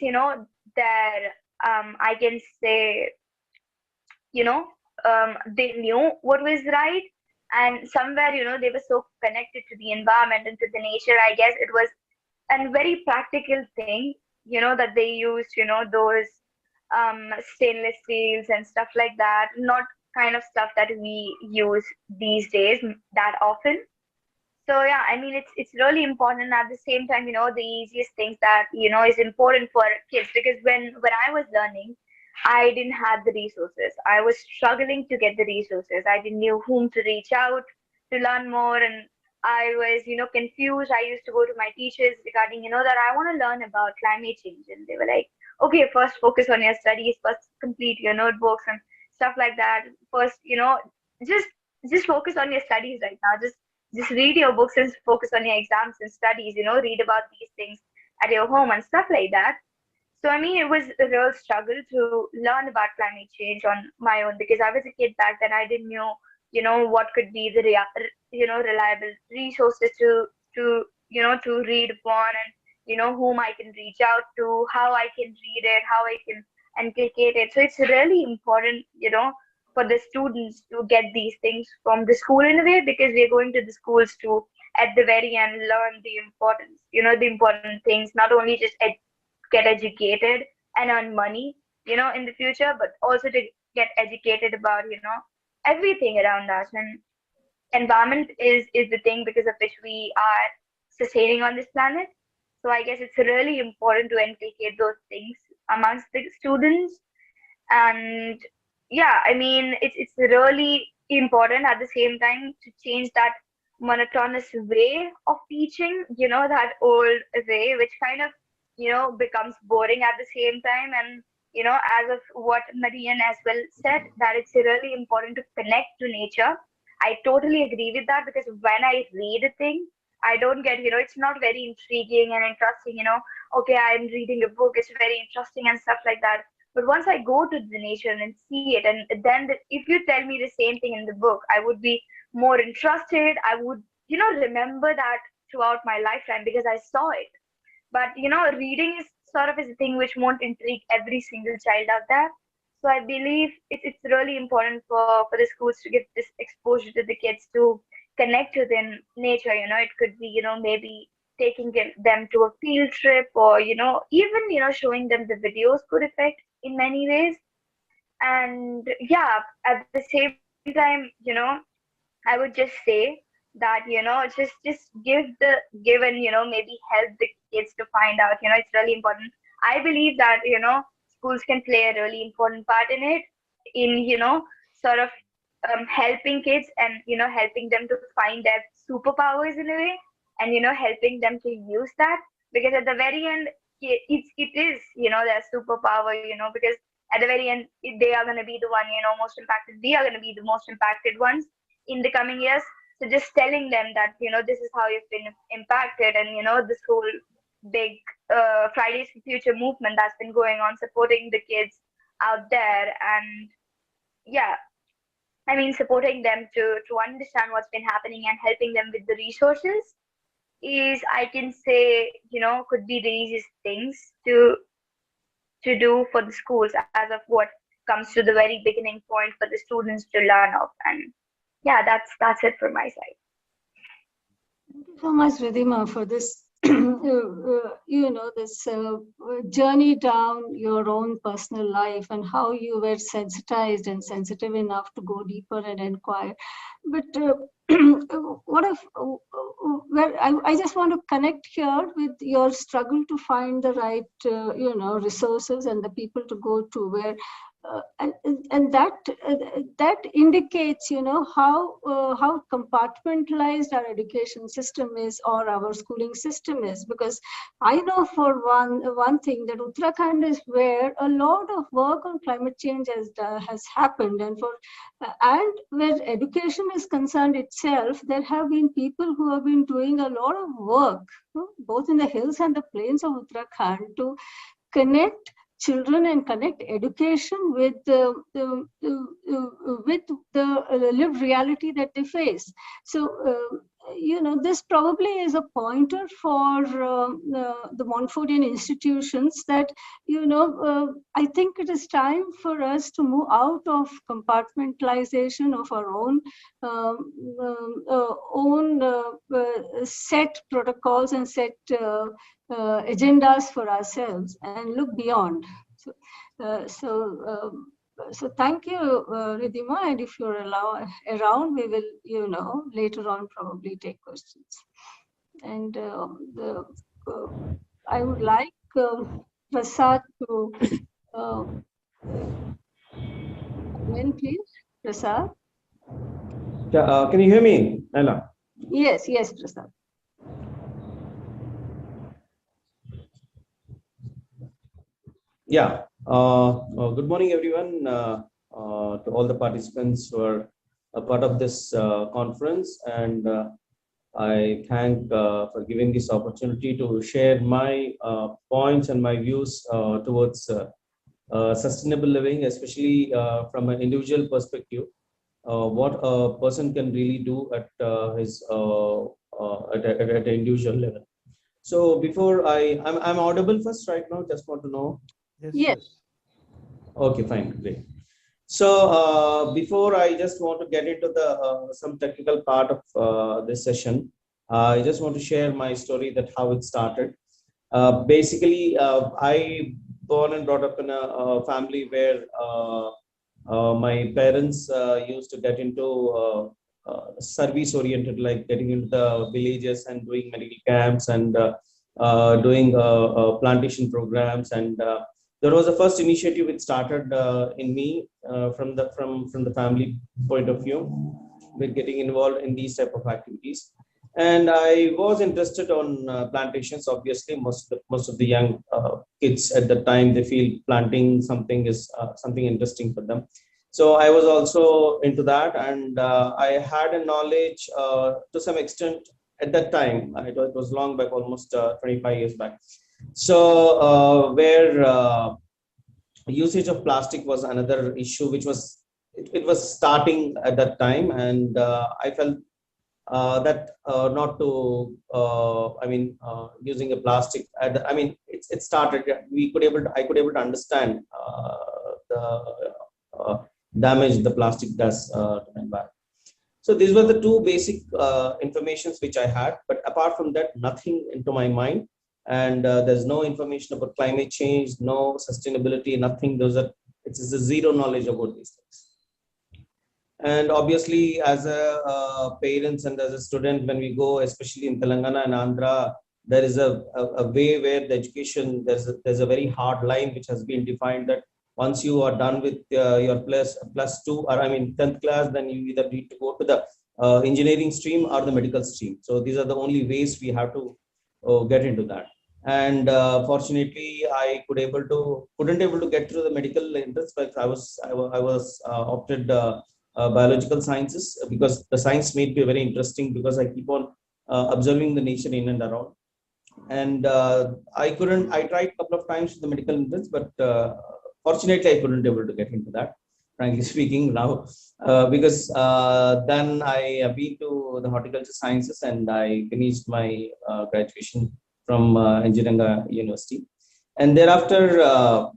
their I can say they knew what was right, and somewhere they were so connected to the environment and to the nature. I guess it was a very practical thing that they used those stainless steels and stuff like that, not kind of stuff that we use these days that often. So yeah, I mean, it's really important. At the same time, the easiest things that is important for kids, because when I was learning, I didn't have the resources. I was struggling to get the resources. I didn't know whom to reach out to learn more, and I was confused. I used to go to my teachers regarding that I want to learn about climate change, and they were like, okay, first focus on your studies, first complete your notebooks and stuff like that. First, just focus on your studies right now. Just read your books and focus on your exams and studies, read about these things at your home and stuff like that. So, I mean, it was a real struggle to learn about climate change on my own, because I was a kid back then. I didn't know, what could be the, reliable resources to read upon, and, whom I can reach out to, how I can read it, how I can inculcate it. So it's really important, for the students to get these things from the school in a way, because we're going to the schools to, at the very end, learn the importance, the important things, not only just get educated and earn money, in the future, but also to get educated about, everything around us. And environment is the thing because of which we are sustaining on this planet. So I guess it's really important to inculcate those things amongst the students. And yeah, I mean, it's really important at the same time to change that monotonous way of teaching, that old way, which kind of becomes boring at the same time. And as of what Marian as well said, that it's really important to connect to nature. I totally agree with that, because when I read a thing, I don't get, it's not very intriguing and interesting, okay, I'm reading a book, it's very interesting and stuff like that. But once I go to the nature and see it, and then if you tell me the same thing in the book, I would be more interested. I would, remember that throughout my lifetime because I saw it. But reading is sort of is a thing which won't intrigue every single child out there. So I believe it's really important for the schools to give this exposure to the kids to connect within nature. It could be, maybe taking them to a field trip, or, even, showing them the videos could affect in many ways. And yeah, at the same time, I would just say that, just give and, maybe help the kids to find out, it's really important. I believe that, schools can play a really important part in it, in, sort of helping kids and, helping them to find their superpowers in a way, and, helping them to use that. Because at the very end, it is, their superpower, because at the very end, they are going to be the one, most impacted. We are going to be the most impacted ones in the coming years. So just telling them that, this is how you've been impacted, and, this whole big Fridays for Future movement that's been going on, supporting the kids out there. And yeah, I mean, supporting them to understand what's been happening and helping them with the resources is, I can say, could be the easiest things to do for the schools, as of what comes to the very beginning point for the students to learn of. And yeah, that's it from my side. Thank you so much, Ridhima, for this, this journey down your own personal life and how you were sensitized and sensitive enough to go deeper and inquire. But what if, I just want to connect here with your struggle to find the right, resources and the people to go to, where and that indicates, how compartmentalized our education system is, or our schooling system is. Because I know for one thing that Uttarakhand is where a lot of work on climate change has happened, and where education is concerned itself, there have been people who have been doing a lot of work, both in the hills and the plains of Uttarakhand, to connect children and connect education with the lived reality that they face. So, this probably is a pointer for the Montfortian institutions that, I think it is time for us to move out of compartmentalization of our own set protocols and set agendas for ourselves, and look beyond. So thank you, Ridhima, and if you're around, we will, later on probably take questions. And I would like Prasad to come in, please. Prasad? Can you hear me, Nyla? Yes, Prasad. Yeah. Good morning, everyone, to all the participants who are a part of this conference. And I thank for giving this opportunity to share my points and my views towards sustainable living, especially from an individual perspective, what a person can really do at his at an individual level. So before I'm audible first right now, just want to know. Yes. Okay, fine, great. So before I just want to get into the some technical part of this session, I just want to share my story, that how it started. Basically, I born and brought up in a family where my parents used to get into service oriented, like getting into the villages and doing medical camps and doing plantation programs. And that was the first initiative it started in me from the family point of view, with getting involved in these type of activities. And I was interested on plantations. Obviously, most of the young kids at the time, they feel planting something is something interesting for them. So I was also into that, and I had a knowledge to some extent at that time. It was long back, almost 25 years back. So where usage of plastic was another issue, which was it was starting at that time, and I felt that not to, using a plastic. It started. I could able to understand the damage the plastic does to the environment. So these were the two basic informations which I had. But apart from that, nothing into my mind. And there's no information about climate change, no sustainability, nothing. It's a zero knowledge about these things. And obviously, as a parents and as a student, when we go, especially in Telangana and Andhra, there is a way where the education, there's a very hard line which has been defined that once you are done with your plus two, or 10th class, then you either need to go to the engineering stream or the medical stream. So these are the only ways we have to get into that. And fortunately, I couldn't able to get through the medical entrance, but I was opted biological sciences, because the science made me very interesting, because I keep on observing the nature in and around. And I tried a couple of times the medical entrance, but fortunately I couldn't able to get into that, frankly speaking now, because then I have been to the horticulture sciences, and I finished my graduation from Engineering University. And thereafter,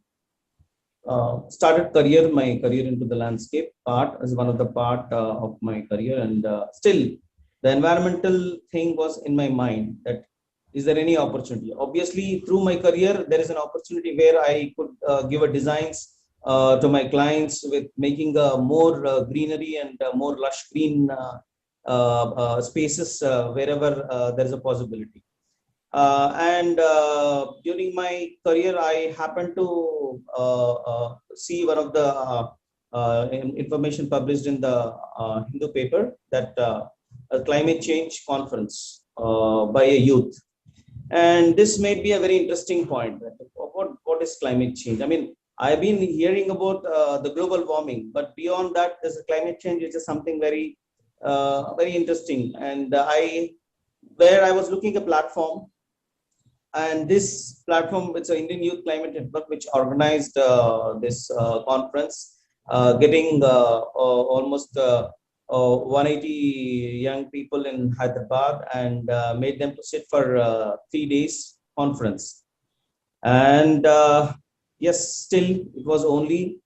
started my career into the landscape part as one of the part of my career. And still the environmental thing was in my mind, that is there any opportunity? Obviously, through my career, there is an opportunity where I could give a designs to my clients with making more greenery and more lush green spaces wherever there is a possibility. And during my career, I happened to see one of the information published in the Hindu paper, that a climate change conference by a youth. And this may be a very interesting point. What is climate change? I've been hearing about the global warming, but beyond that, there's a climate change, which is something very, very interesting. And where I was looking at a platform, and this platform, it's an Indian Youth Climate Network, which organized this conference, getting almost 180 young people in Hyderabad, and made them to sit for 3 days conference. And yes, still it was only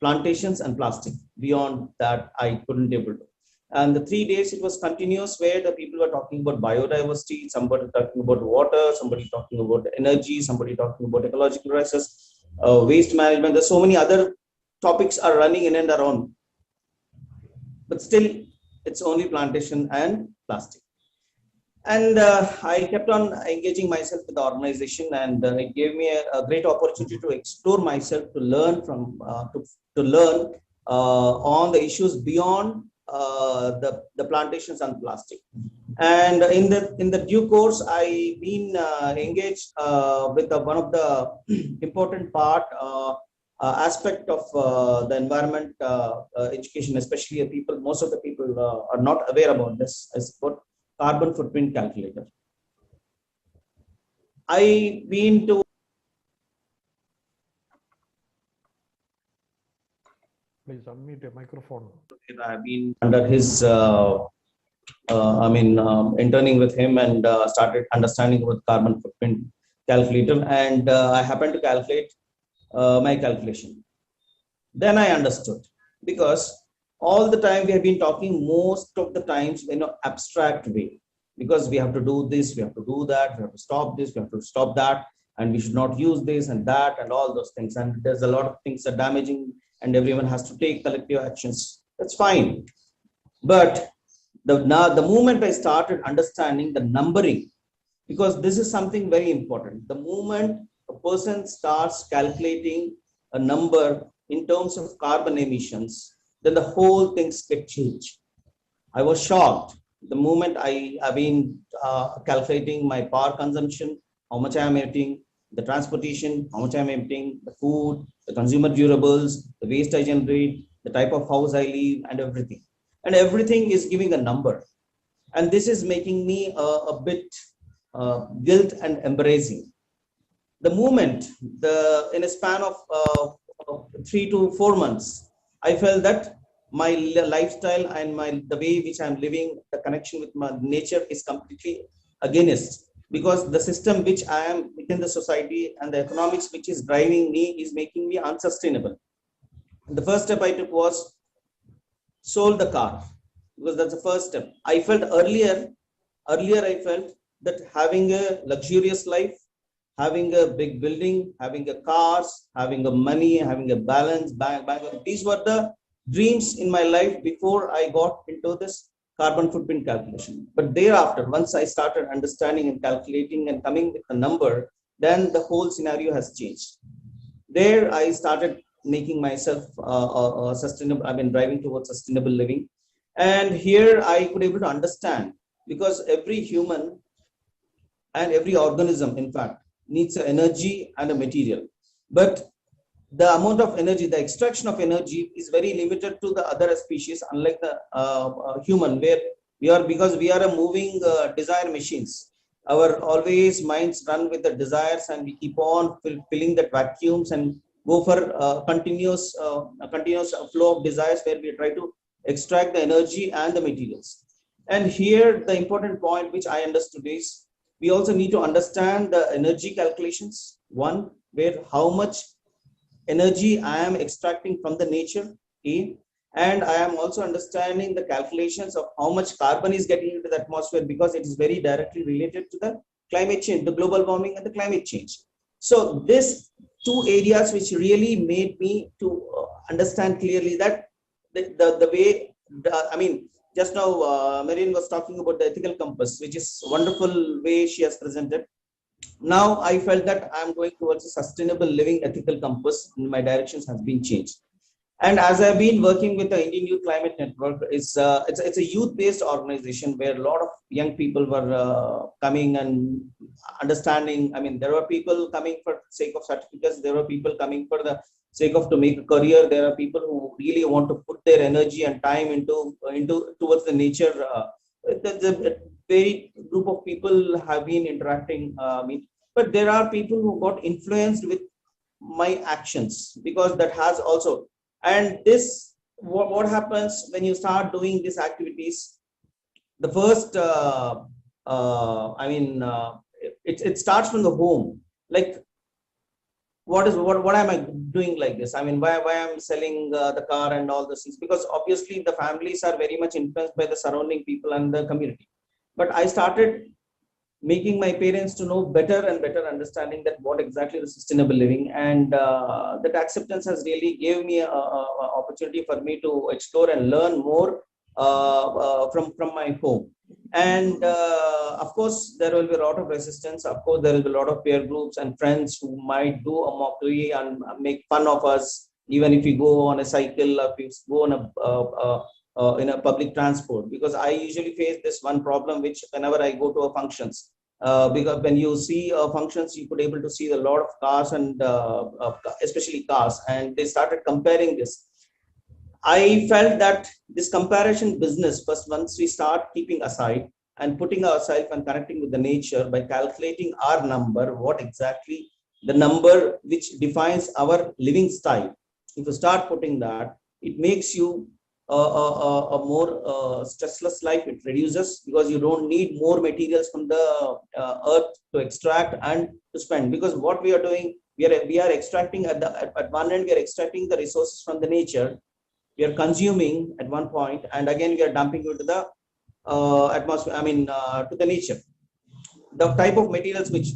plantations and plastic. Beyond that, I couldn't able to. And the 3 days, it was continuous, where the people were talking about biodiversity, somebody talking about water, somebody talking about energy, somebody talking about ecological crisis, waste management. There's so many other topics are running in and around. But still, it's only plantation and plastic. And I kept on engaging myself with the organization, and it gave me a great opportunity to explore myself, to learn from, to learn on the issues beyond the plantations and plastic. And in the due course, I've been engaged with one of the important part aspect of the environment education, especially most of the people are not aware about this, is about carbon footprint calculator. I've been to Please unmute your microphone. I've been under his interning with him, and started understanding about carbon footprint calculator, and I happened to calculate my calculation. Then I understood, because all the time we have been talking most of the times in an abstract way, because we have to do this, we have to do that, we have to stop this, we have to stop that, and we should not use this and that and all those things. And there's a lot of things that are damaging, and everyone has to take collective actions. That's fine. But the moment I started understanding the numbering, because this is something very important. The moment a person starts calculating a number in terms of carbon emissions, then the whole things get changed. I was shocked the moment I've been calculating my power consumption, how much I am emitting, the transportation, how much I am emitting, the food, the consumer durables, the waste I generate, the type of house I live, and everything. And everything is giving a number. And this is making me a bit guilt and embarrassing. The moment, in a span of 3 to 4 months, I felt that my lifestyle and the way which I'm living, the connection with my nature is completely against, because the system which I am within the society and the economics which is driving me is making me unsustainable. The first step I took was sold the car, because that's the first step. I felt earlier I felt that having a luxurious life, having a big building, having a cars, having a money, having a balance, bank, these were the dreams in my life before I got into this carbon footprint calculation. But thereafter, once I started understanding and calculating and coming with a number, then the whole scenario has changed. There I started making myself sustainable. I've been driving towards sustainable living. And here I could able to understand, because every human and every organism, in fact, needs an energy and a material. But the amount of energy, the extraction of energy is very limited to the other species, unlike the human, where because we are a moving desire machines. Our always minds run with the desires, and we keep on filling the vacuums and go for continuous flow of desires, where we try to extract the energy and the materials. And here the important point which I understood is, we also need to understand the energy calculations. One, where how much energy I am extracting from the nature, A, and I am also understanding the calculations of how much carbon is getting into the atmosphere, because it is very directly related to the climate change, the global warming and the climate change. So this two areas which really made me to understand clearly that the way, I mean, just now Marian was talking about the ethical compass, which is wonderful way she has presented. Now I felt that I'm going towards a sustainable living ethical compass, and my directions has been changed. And as I've been working with the Indian Youth Climate Network, it's a youth-based organization where a lot of young people were coming and understanding. I mean, there were people coming for sake of certificates. There were people coming for the sake of to make a career. There are people who really want to put their energy and time into towards the nature. The very group of people have been interacting. But there are people who got influenced with my actions, because that has also. And this, what happens when you start doing these activities? The first, it starts from the home. Like, what am I doing like this? I mean, why I'm selling the car and all those things? Because obviously the families are very much influenced by the surrounding people and the community. But I started making my parents to know better and better understanding that what exactly is sustainable living, and that acceptance has really gave me a opportunity for me to explore and learn more from my home. And of course there will be a lot of resistance. Of course there will be a lot of peer groups and friends who might do a mockery and make fun of us, even if we go on a cycle or if we go on in a public transport. Because I usually face this one problem, which whenever I go to a functions, because when you see functions, you could able to see a lot of cars, and especially cars, and they started comparing this. I felt that this comparison business, first once we start keeping aside and putting ourselves and connecting with the nature by calculating our number, what exactly the number which defines our living style. If you start putting that, it makes you a more stressless life. It reduces, because you don't need more materials from the earth to extract and to spend. Because what we are doing, we are extracting at one end, we are extracting the resources from the nature. We are consuming at one point, and again we are dumping into the atmosphere. I mean, to the nature. The type of materials which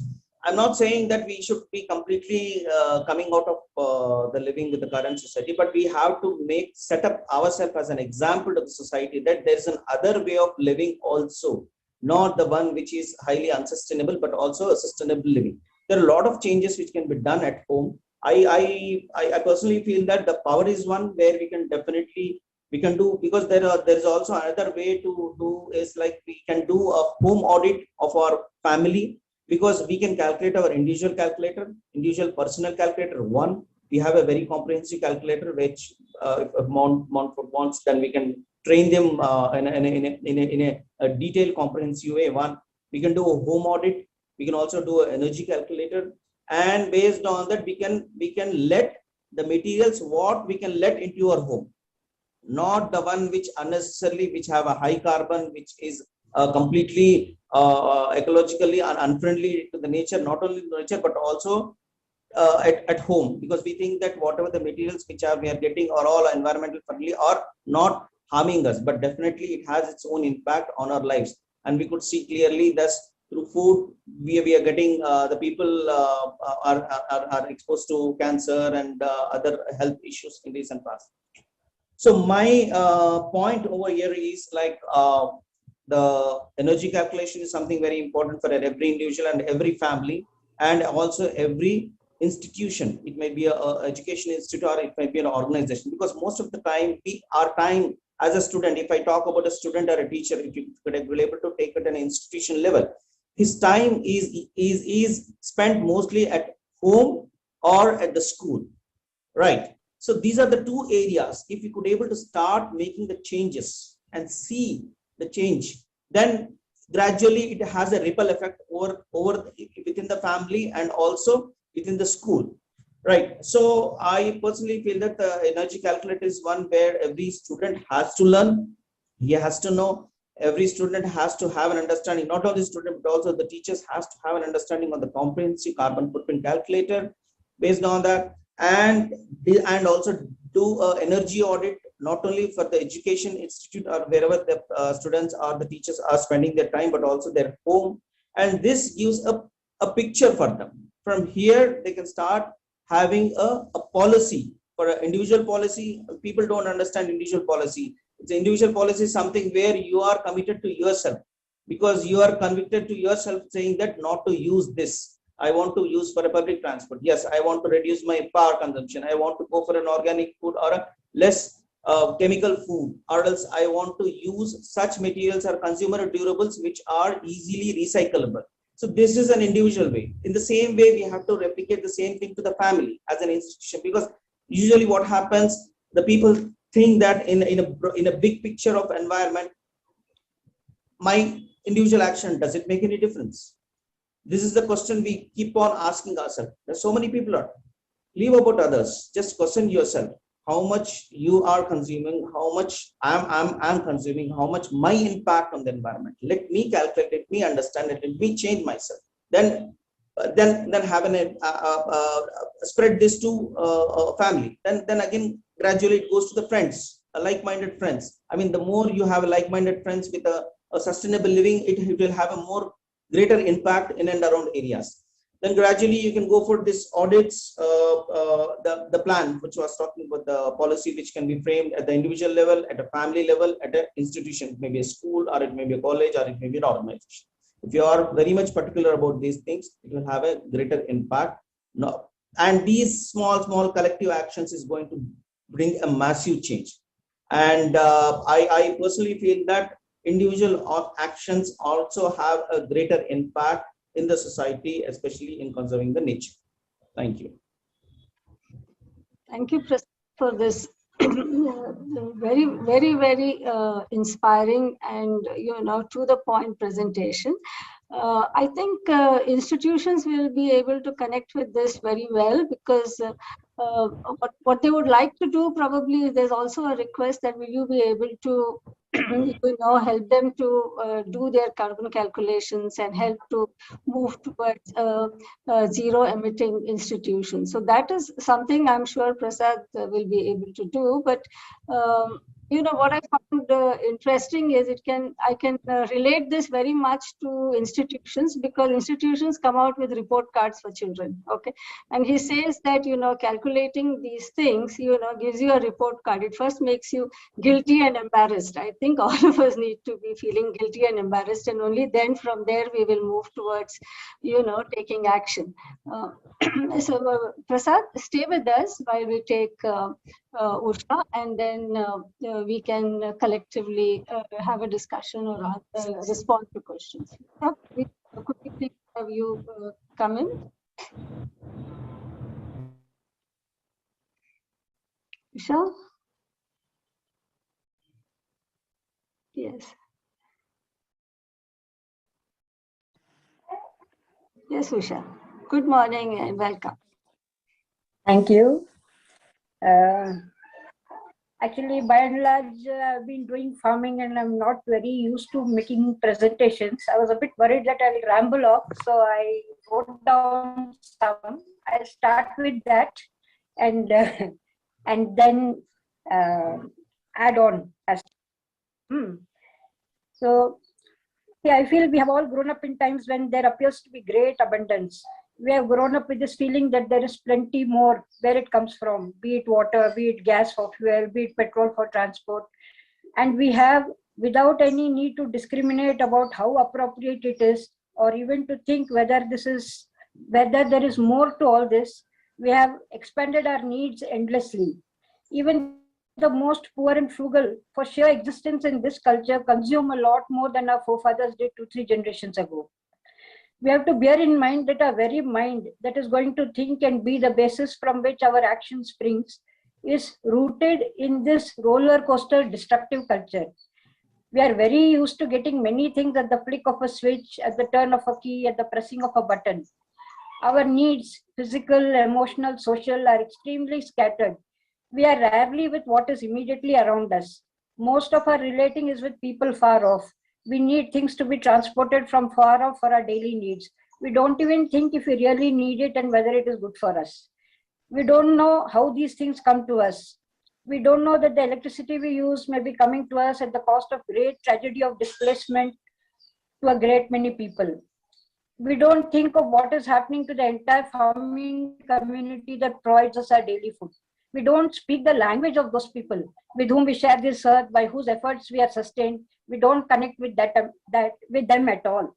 I'm not saying that we should be completely coming out of the living with the current society, but we have to set up ourselves as an example to the society that there is an other way of living also, not the one which is highly unsustainable, but also a sustainable living. There are a lot of changes which can be done at home. I personally feel that the power is one where we can definitely do, because there is also another way to do is like we can do a home audit of our family, because we can calculate our individual personal calculator. One, we have a very comprehensive calculator which if Montfort wants, then we can train them in a detailed comprehensive way. One, we can do a home audit. We can also do an energy calculator, and based on that we can let the materials what we can let into our home. not the one which unnecessarily, which have a high carbon, which is completely ecologically unfriendly to the nature, not only the nature, but also at home, because we think that whatever the materials which we are getting are all environmental friendly or not harming us, but definitely it has its own impact on our lives. And we could see clearly that through food, we are getting the people are exposed to cancer and other health issues in recent past. So my point over here is like the energy calculation is something very important for every individual and every family, and also every institution. It may be a education institute or it may be an organization, because most of the time our time as a student, if I talk about a student or a teacher, if you could be able to take it at an institution level, his time is spent mostly at home or at the school, right? So these are the two areas. If you could able to start making the changes and see the change, then gradually it has a ripple effect over within the family and also within the school, right? So I personally feel that the energy calculator is one where every student has to learn. He has to know. Every student has to have an understanding. Not only student, but also the teachers has to have an understanding on the comprehensive carbon footprint calculator. Based on that, and also do an energy audit, not only for the education institute or wherever the students or the teachers are spending their time, but also their home. And this gives a picture for them. From here, they can start having a policy. For an individual policy, people don't understand individual policy. It's individual policy is something where you are committed to yourself, because you are committed to yourself saying that not to use this. I want to use for a public transport. Yes, I want to reduce my power consumption. I want to go for an organic food or a less chemical food, or else I want to use such materials or consumer durables which are easily recyclable. So this is an individual way. In the same way, we have to replicate the same thing to the family as an institution, because usually what happens, the people think that in a big picture of environment, my individual action, does it make any difference? This is the question we keep on asking ourselves. There's so many people are. Leave about others. Just question yourself. How much you are consuming, how much I'm consuming, how much my impact on the environment. Let me calculate, let me understand it, let me change myself. Then have spread this to family. Then again, gradually it goes to the friends, like-minded friends. I mean, the more you have like-minded friends with a sustainable living, it will have a more greater impact in and around areas. Then gradually you can go for this audits, the plan, which was talking about the policy, which can be framed at the individual level, at a family level, at an institution, maybe a school, or it may be a college, or it may be an organization. If you are very much particular about these things, it will have a greater impact. No, and these small collective actions is going to bring a massive change. And I personally feel that individual actions also have a greater impact in the society, especially in conserving the nature. Thank you. Thank you, Prasad, for this very inspiring and to the point presentation. I think institutions will be able to connect with this very well, because what they would like to do, probably there's also a request that will you be able to help them to do their carbon calculations and help to move towards zero emitting institutions. So that is something I'm sure Prasad will be able to do. But what I found interesting is I can relate this very much to institutions, because institutions come out with report cards for children. Okay, and he says that calculating these things gives you a report card. It first makes you guilty and embarrassed. I think all of us need to be feeling guilty and embarrassed, and only then from there we will move towards taking action. So Prasad, stay with us while we take Usha, and then we can collectively have a discussion or respond to questions. Could we please have you come in? Usha? Yes. Yes, Usha. Good morning and welcome. Thank you. Actually, by and large, I've been doing farming and I'm not very used to making presentations. I was a bit worried that I'll ramble off, so I wrote down some. I'll start with that and and then add on. So, yeah, I feel we have all grown up in times when there appears to be great abundance. We have grown up with this feeling that there is plenty more where it comes from, be it water, be it gas for fuel, be it petrol for transport. And we have, without any need to discriminate about how appropriate it is, or even to think whether there is more to all this, we have expanded our needs endlessly. Even the most poor and frugal, for sheer existence in this culture, consume a lot more than our forefathers did 2-3 generations ago. We have to bear in mind that our very mind that is going to think and be the basis from which our action springs is rooted in this roller coaster destructive culture. We are very used to getting many things at the flick of a switch, at the turn of a key, at the pressing of a button. Our needs, physical, emotional, social, are extremely scattered. We are rarely with what is immediately around us. Most of our relating is with people far off. We need things to be transported from far off for our daily needs. We don't even think if we really need it and whether it is good for us. We don't know how these things come to us. We don't know that the electricity we use may be coming to us at the cost of great tragedy of displacement to a great many people. We don't think of what is happening to the entire farming community that provides us our daily food. We don't speak the language of those people with whom we share this earth, by whose efforts we are sustained. We don't connect with with them at all.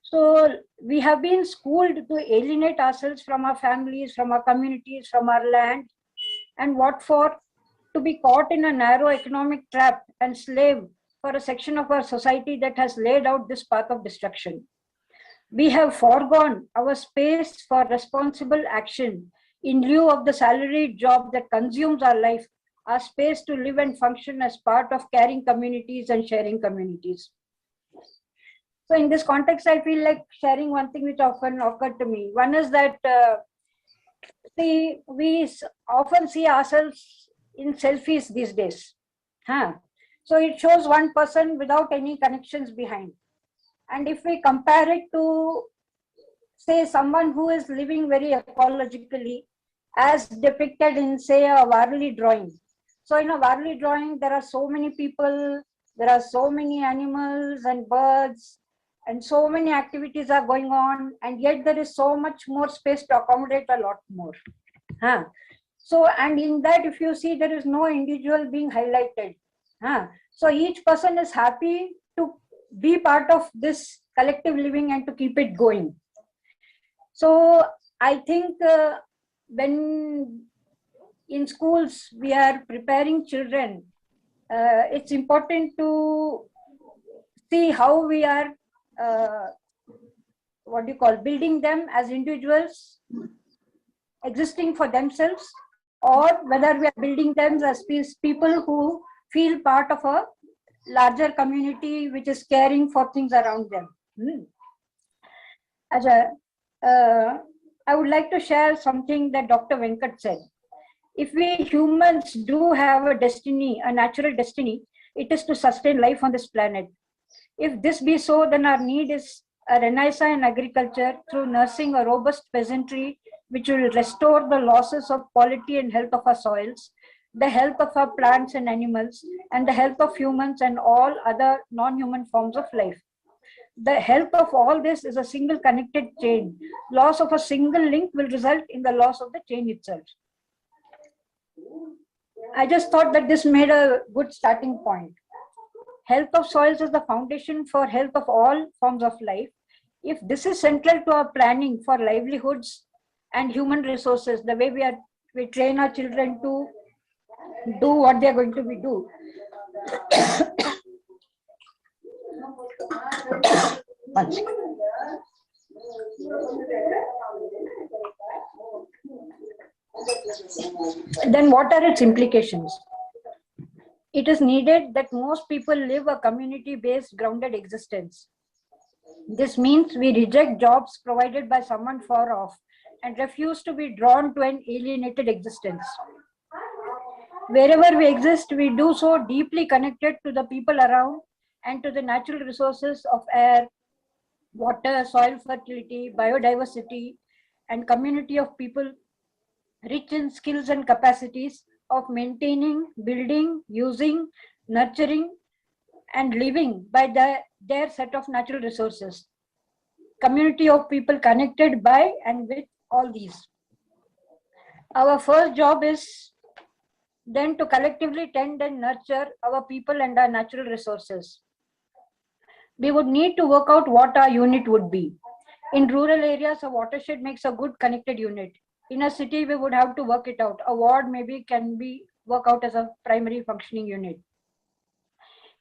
So we have been schooled to alienate ourselves from our families, from our communities, from our land, and what for? To be caught in a narrow economic trap and slave for a section of our society that has laid out this path of destruction. We have foregone our space for responsible action in lieu of the salaried job that consumes our life, our space to live and function as part of caring communities and sharing communities. So in this context, I feel like sharing one thing which often occurred to me. One is that we often see ourselves in selfies these days. So it shows one person without any connections behind. And if we compare it to, say, someone who is living very ecologically, as depicted in, say, a Varli drawing. So in a Varli drawing, there are so many people, there are so many animals and birds, and so many activities are going on, and yet there is so much more space to accommodate a lot more. So, and in that, if you see, there is no individual being highlighted. So each person is happy to be part of this collective living and to keep it going. So I think when in schools we are preparing children, it's important to see how we are building them as individuals existing for themselves, or whether we are building them as people who feel part of a larger community which is caring for things around them. I would like to share something that Dr. Venkat said. If we humans do have a destiny, a natural destiny, it is to sustain life on this planet. If this be so, then our need is a renaissance in agriculture through nursing a robust peasantry which will restore the losses of quality and health of our soils, the health of our plants and animals, and the health of humans and all other non-human forms of life. The health of all this is a single connected chain. Loss of a single link will result in the loss of the chain itself. I just thought that this made a good starting point. Health of soils is the foundation for health of all forms of life. If this is central to our planning for livelihoods and human resources, the way we train our children to do what they are going to be do. Then what are its implications? It is needed that most people live a community-based grounded existence. This means we reject jobs provided by someone far off and refuse to be drawn to an alienated existence. Wherever we exist, we do so deeply connected to the people around and to the natural resources of air, water, soil fertility, biodiversity, and community of people rich in skills and capacities of maintaining, building, using, nurturing, and living by their set of natural resources. Community of people connected by and with all these. Our first job is then to collectively tend and nurture our people and our natural resources. We would need to work out what our unit would be. In rural areas, a watershed makes a good connected unit. In a city, we would have to work it out. A ward maybe can be worked out as a primary functioning unit.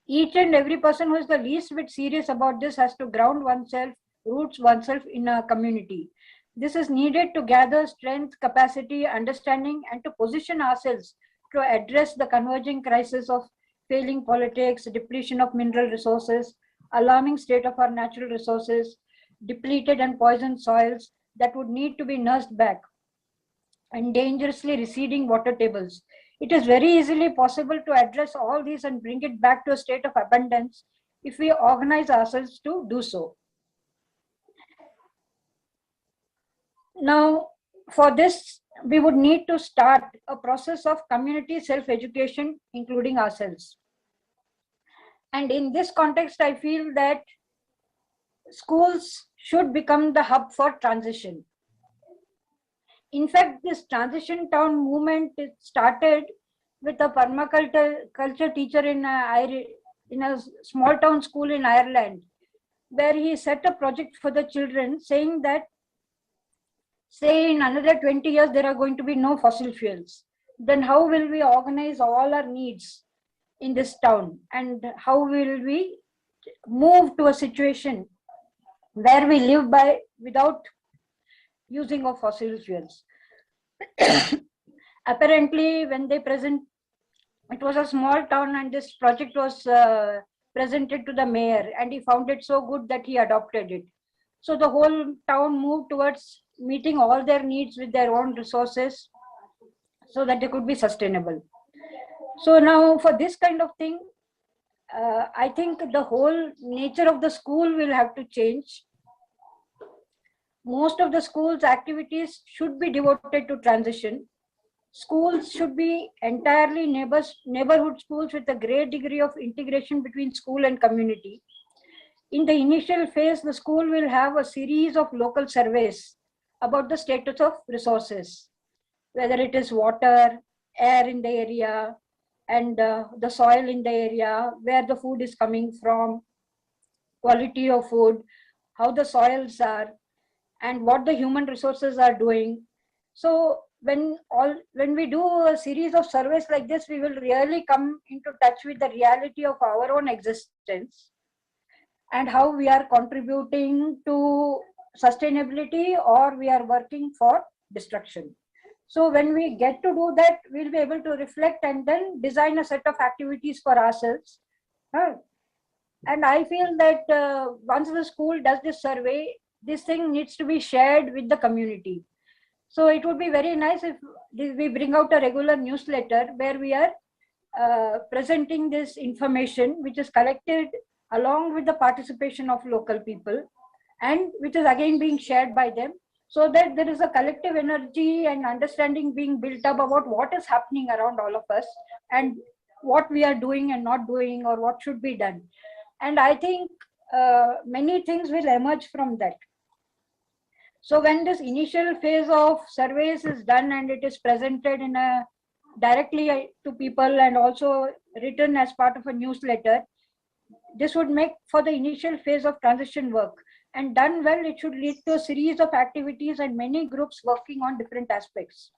Each and every person who is the least bit serious about this has to ground oneself, roots oneself in a community. This is needed to gather strength, capacity, understanding, and to position ourselves to address the converging crisis of failing politics, depletion of mineral resources, alarming state of our natural resources, depleted and poisoned soils that would need to be nursed back, and dangerously receding water tables. It is very easily possible to address all these and bring it back to a state of abundance if we organize ourselves to do so. Now, for this, we would need to start a process of community self-education, including ourselves. And in this context, I feel that schools should become the hub for transition. In fact, this transition town movement started with a permaculture teacher in a small town school in Ireland, where he set a project for the children saying that, say in another 20 years, there are going to be no fossil fuels. Then how will we organize all our needs in this town? And how will we move to a situation where we live without using of fossil fuels? Apparently, when they it was a small town and this project was presented to the mayor, and he found it so good that he adopted it. So the whole town moved towards meeting all their needs with their own resources so that they could be sustainable. So now for this kind of thing, I think the whole nature of the school will have to change. Most of the school's activities should be devoted to transition. Schools should be entirely neighborhood schools with a great degree of integration between school and community. In the initial phase, the school will have a series of local surveys about the status of resources, whether it is water, air in the area, and the soil in the area, where the food is coming from, quality of food, how the soils are, and what the human resources are doing. So when we do a series of surveys like this, we will really come into touch with the reality of our own existence and how we are contributing to sustainability or we are working for destruction. So when we get to do that, we'll be able to reflect and then design a set of activities for ourselves. And I feel that once the school does this survey, this thing needs to be shared with the community. So it would be very nice if we bring out a regular newsletter where we are presenting this information, which is collected along with the participation of local people and which is again being shared by them, so that there is a collective energy and understanding being built up about what is happening around all of us and what we are doing and not doing or what should be done. And I think many things will emerge from that. So when this initial phase of surveys is done and it is presented in directly to people and also written as part of a newsletter, this would make for the initial phase of transition work. And done well, it should lead to a series of activities and many groups working on different aspects.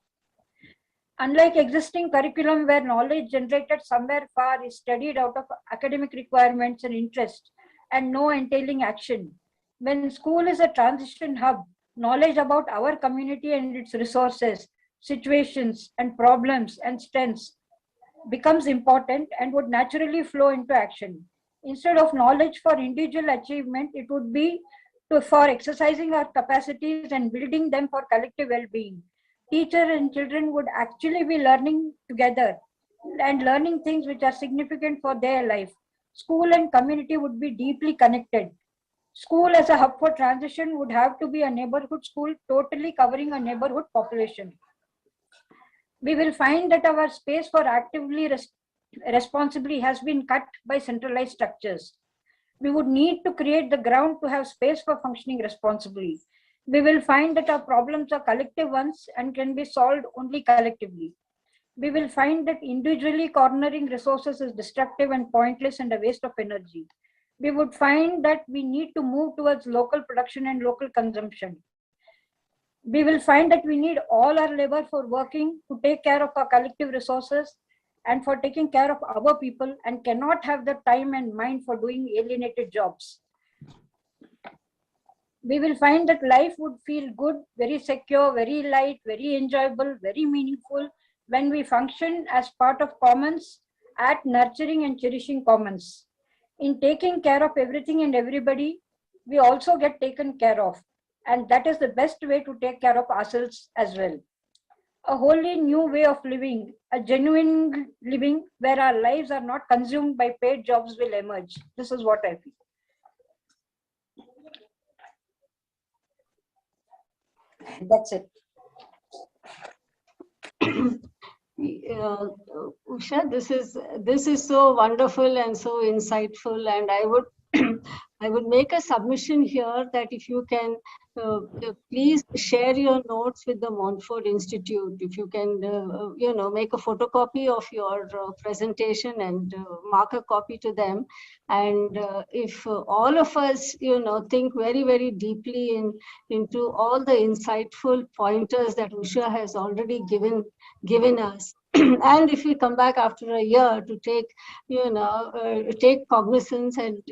Unlike existing curriculum where knowledge generated somewhere far is studied out of academic requirements and interest and no entailing action, when school is a transition hub, knowledge about our community and its resources, situations and problems and strengths becomes important and would naturally flow into action. Instead of knowledge for individual achievement, it would be for exercising our capacities and building them for collective well-being. Teachers and children would actually be learning together and learning things which are significant for their life. School and community would be deeply connected. School as a hub for transition would have to be a neighborhood school totally covering a neighborhood population. We will find that our space for actively responsibly has been cut by centralized structures. We would need to create the ground to have space for functioning responsibly. We will find that our problems are collective ones and can be solved only collectively. We will find that individually cornering resources is destructive and pointless and a waste of energy. We would find that we need to move towards local production and local consumption. We will find that we need all our labor for working to take care of our collective resources and for taking care of our people, and cannot have the time and mind for doing alienated jobs. We will find that life would feel good, very secure, very light, very enjoyable, very meaningful when we function as part of commons, at nurturing and cherishing commons. In taking care of everything and everybody, we also get taken care of. And that is the best way to take care of ourselves as well. A wholly new way of living, a genuine living where our lives are not consumed by paid jobs will emerge. This is what I feel. That's it. Usha, this is so wonderful and so insightful, and I would I would make a submission here that if you can please share your notes with the Montfort Institute. If you can, make a photocopy of your presentation and mark a copy to them. And if all of us, think very, very deeply into all the insightful pointers that Usha has already given us. And if we come back after a year to take, take cognizance and,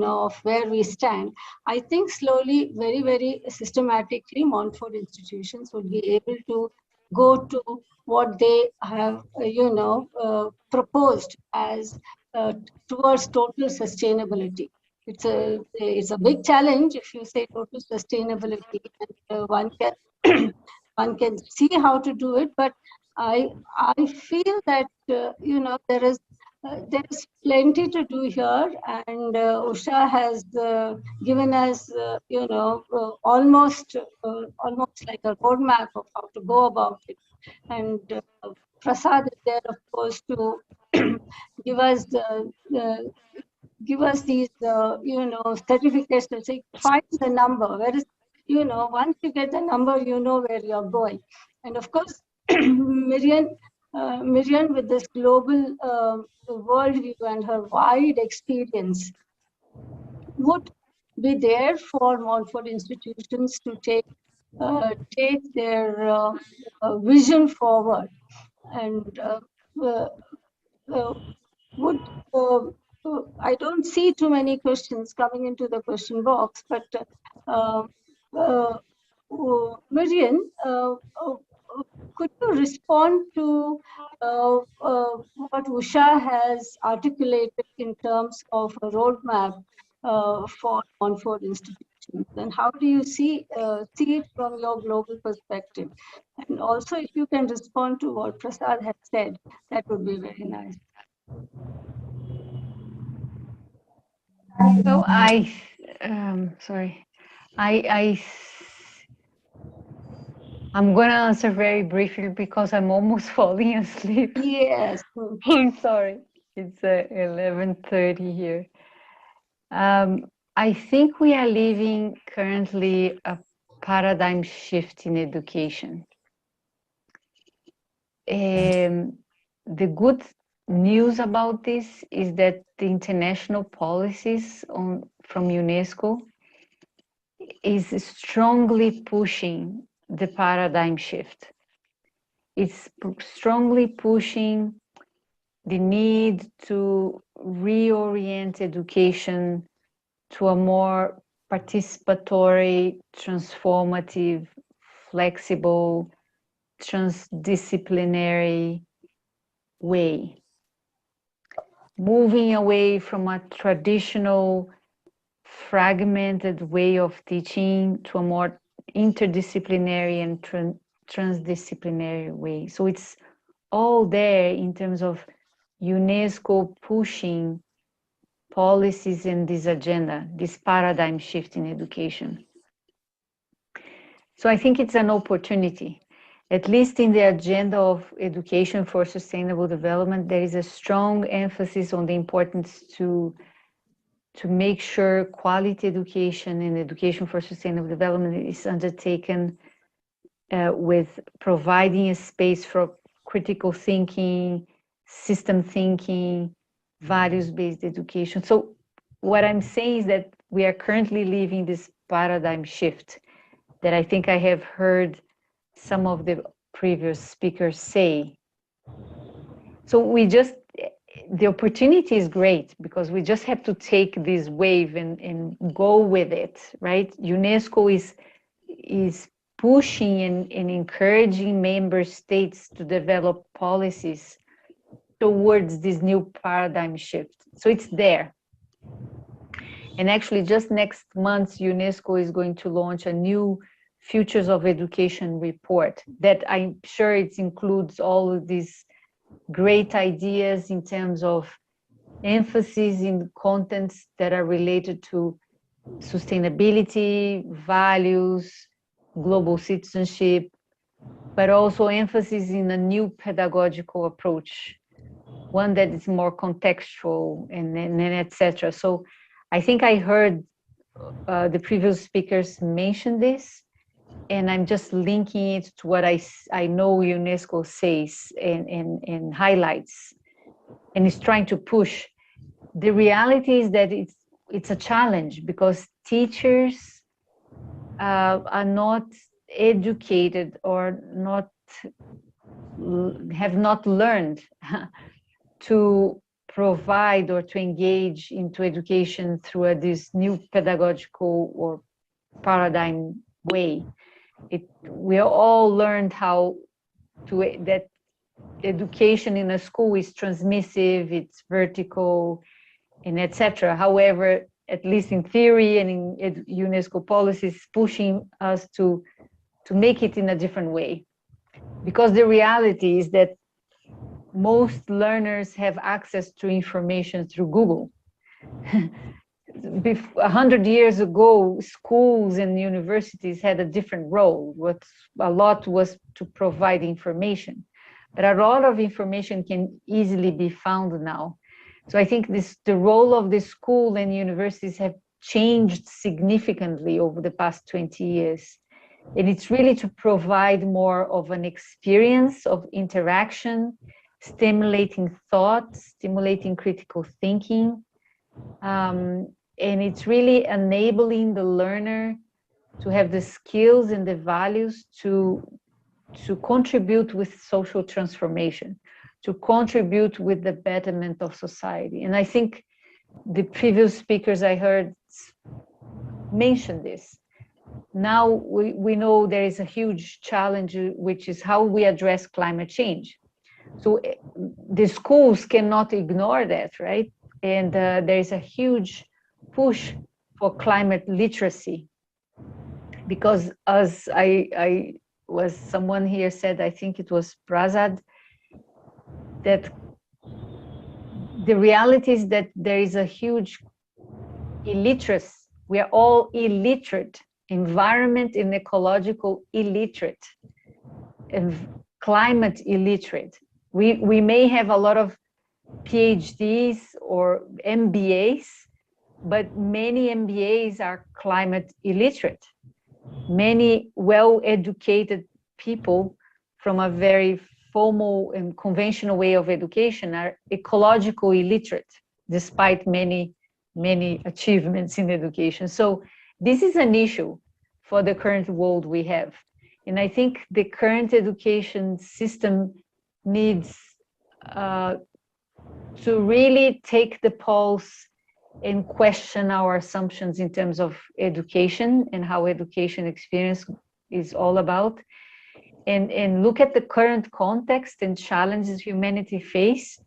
of where we stand, I think slowly, very, very systematically, Montfort institutions will be able to go to what they have, proposed as towards total sustainability. It's a big challenge if you say total sustainability, and one can one can see how to do it, but I feel that there is plenty to do here, and Usha has given us almost like a roadmap of how to go about it, and Prasad is there, of course, to give us these certificates to say find the number. Where is once you get the number, you know where you're going, and of course. Miriam, with this global worldview and her wide experience, would be there for Montfort institutions to take their vision forward, and I don't see too many questions coming into the question box, but Miriam, could you respond to what Usha has articulated in terms of a roadmap for Montfort institutions, and how do you see it from your global perspective? And also, if you can respond to what Prasad had said, that would be very nice. So I'm going to answer very briefly because I'm almost falling asleep. Yes. I'm sorry. It's 11:30 here. I think we are living currently a paradigm shift in education. The good news about this is that the international policies from UNESCO is strongly pushing the paradigm shift. It's strongly pushing the need to reorient education to a more participatory, transformative, flexible, transdisciplinary way. Moving away from a traditional fragmented way of teaching to a more interdisciplinary and transdisciplinary way. So it's all there in terms of UNESCO pushing policies in this agenda, this paradigm shift in education. So I think it's an opportunity. At least in the agenda of education for sustainable development, there is a strong emphasis on the importance to make sure quality education and education for sustainable development is undertaken with providing a space for critical thinking, system thinking, values-based education. So what I'm saying is that we are currently living this paradigm shift that I think I have heard some of the previous speakers say. So the opportunity is great because we just have to take this wave and go with it, right? UNESCO is pushing and encouraging member states to develop policies towards this new paradigm shift. So it's there. And actually just next month, UNESCO is going to launch a new Futures of Education report that I'm sure it includes all of these great ideas in terms of emphasis in contents that are related to sustainability, values, global citizenship, but also emphasis in a new pedagogical approach, one that is more contextual and etc. So I think I heard the previous speakers mention this, and I'm just linking it to what I know UNESCO says and highlights, and is trying to push. The reality is that it's a challenge because teachers are not educated or have not learned to provide or to engage into education through this new pedagogical or paradigm way. We all learned that education in a school is transmissive, it's vertical, and etc. However, at least in theory and in UNESCO policies, pushing us to make it in a different way. Because the reality is that most learners have access to information through Google. 100 years ago, schools and universities had a different role. A lot was to provide information, but a lot of information can easily be found now. So I think the role of the school and universities have changed significantly over the past 20 years. And it's really to provide more of an experience of interaction, stimulating thought, stimulating critical thinking. And it's really enabling the learner to have the skills and the values to contribute with social transformation, to contribute with the betterment of society. And I think the previous speakers I heard mention this. Now we know there is a huge challenge, which is how we address climate change. So the schools cannot ignore that, right? And there is a huge push for climate literacy, because as someone here said, I think it was Prasad, that the reality is that there is a huge illiteracy. We are all illiterate, environment and ecological illiterate, and climate illiterate. We may have a lot of PhDs or MBAs, but many MBAs are climate illiterate. Many well-educated people from a very formal and conventional way of education are ecological illiterate, despite many achievements in education. So this is an issue for the current world we have. And I think the current education system needs to really take the pulse and question our assumptions in terms of education and how education experience is all about, and look at the current context and challenges humanity face,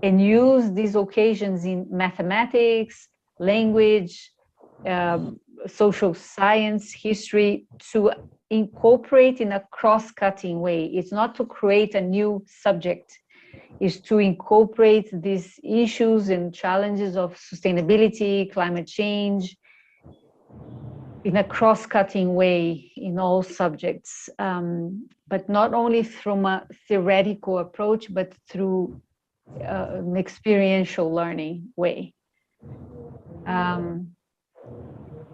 and use these occasions in mathematics, language, social science, history, to incorporate in a cross-cutting way. It's not to create a new subject, it's to incorporate these issues and challenges of sustainability, climate change, in a cross-cutting way in all subjects, but not only from a theoretical approach, but through an experiential learning way. And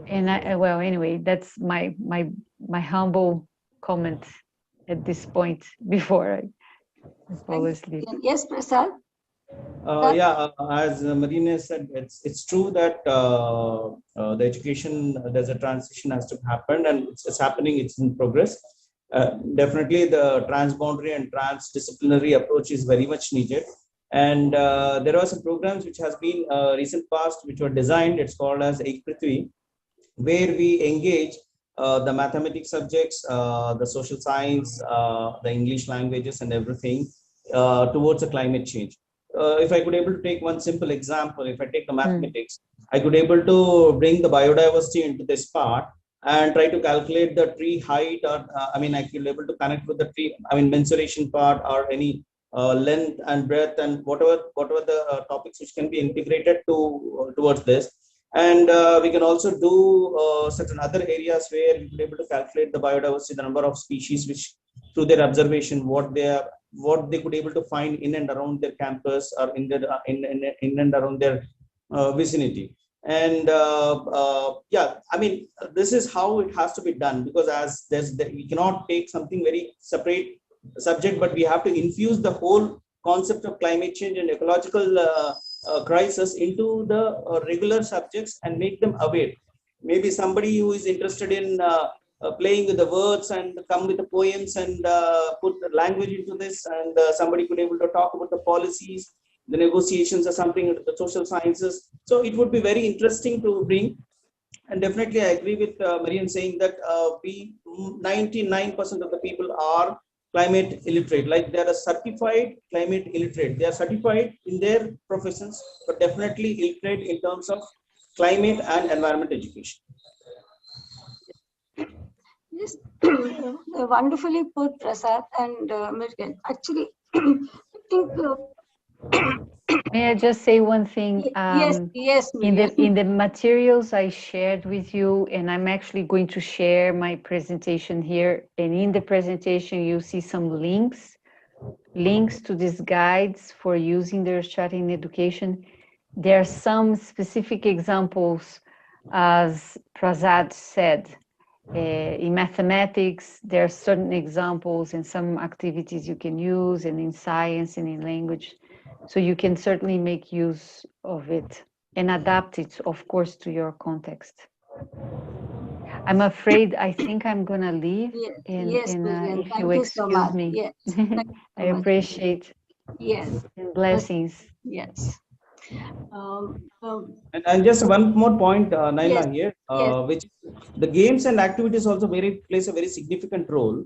well, anyway, that's my humble comment at this point before I fall asleep. Yes, Prasad. As Marina said, it's true that the education, there's a transition has to happen, and it's happening. It's in progress. Definitely, the transboundary and transdisciplinary approach is very much needed. And there are some programs which has been recent past which were designed. It's called as Ek Prithvi, where we engage the mathematics subjects, the social science, the English languages, and everything towards the climate change. If I could able to take one simple example, if I take the mathematics, I could able to bring the biodiversity into this part and try to calculate the tree height, or I could able to connect with the tree, mensuration part, or any length and breadth, and whatever the topics which can be integrated towards this. And we can also do certain other areas where we could able to calculate the biodiversity, the number of species which through their observation, what they could able to find in and around their campus, or in and around their vicinity. And this is how it has to be done, because as we cannot take something very separate subject, but we have to infuse the whole concept of climate change and ecological crisis into the regular subjects and make them aware. Maybe somebody who is interested in playing with the words and come with the poems and put the language into this, and somebody could able to talk about the policies, the negotiations, or something into the social sciences. So it would be very interesting to bring. And definitely I agree with Marian saying that 99% of the people are climate illiterate. Like they are certified climate illiterate. They are certified in their professions, but definitely illiterate in terms of climate and environment education. Yes, wonderfully put, Prasad and Mirgan. Actually, I think. May I just say one thing? Yes. In the materials I shared with you, and I'm actually going to share my presentation here. And in the presentation, you see some links to these guides for using the Earth in education. There are some specific examples, as Prasad said. In mathematics, there are certain examples and some activities you can use, and in science and in language. So you can certainly make use of it and adapt it, of course, to your context. I'm afraid I think I'm going to leave. Yes, if thank you excuse me. Yes. I appreciate. Yes. And blessings. Yes. And just one more point, Nyla, here, which the games and activities also plays a very significant role,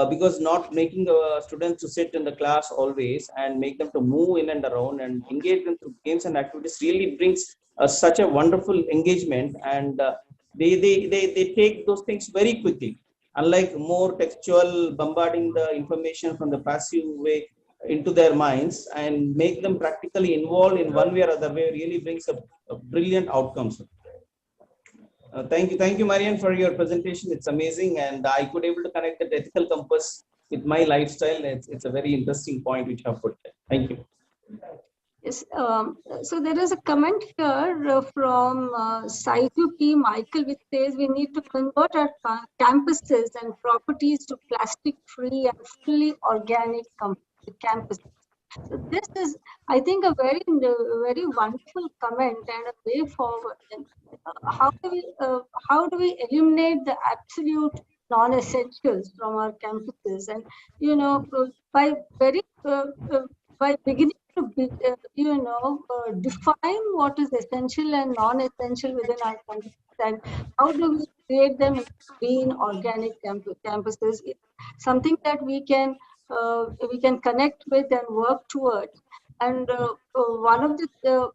because not making the students to sit in the class always and make them to move in and around and engage them through games and activities really brings such a wonderful engagement, and they take those things very quickly. Unlike more textual bombarding the information from the passive way into their minds, and make them practically involved in one way or other way really brings a brilliant outcomes. Thank you, Marian, for your presentation. It's amazing, and I could able to connect the ethical compass with my lifestyle. It's a very interesting point which you have put there. Thank you. Yes. So there is a comment here from Saitu P. Michael, which says we need to convert our campuses and properties to plastic-free and fully organic campuses. So this is, I think, a very wonderful comment and a way forward. And how do we eliminate the absolute non-essentials from our campuses? And by beginning to define what is essential and non-essential within our campus, and how do we create them in green organic campuses? Something that we can connect with and work towards. And one of the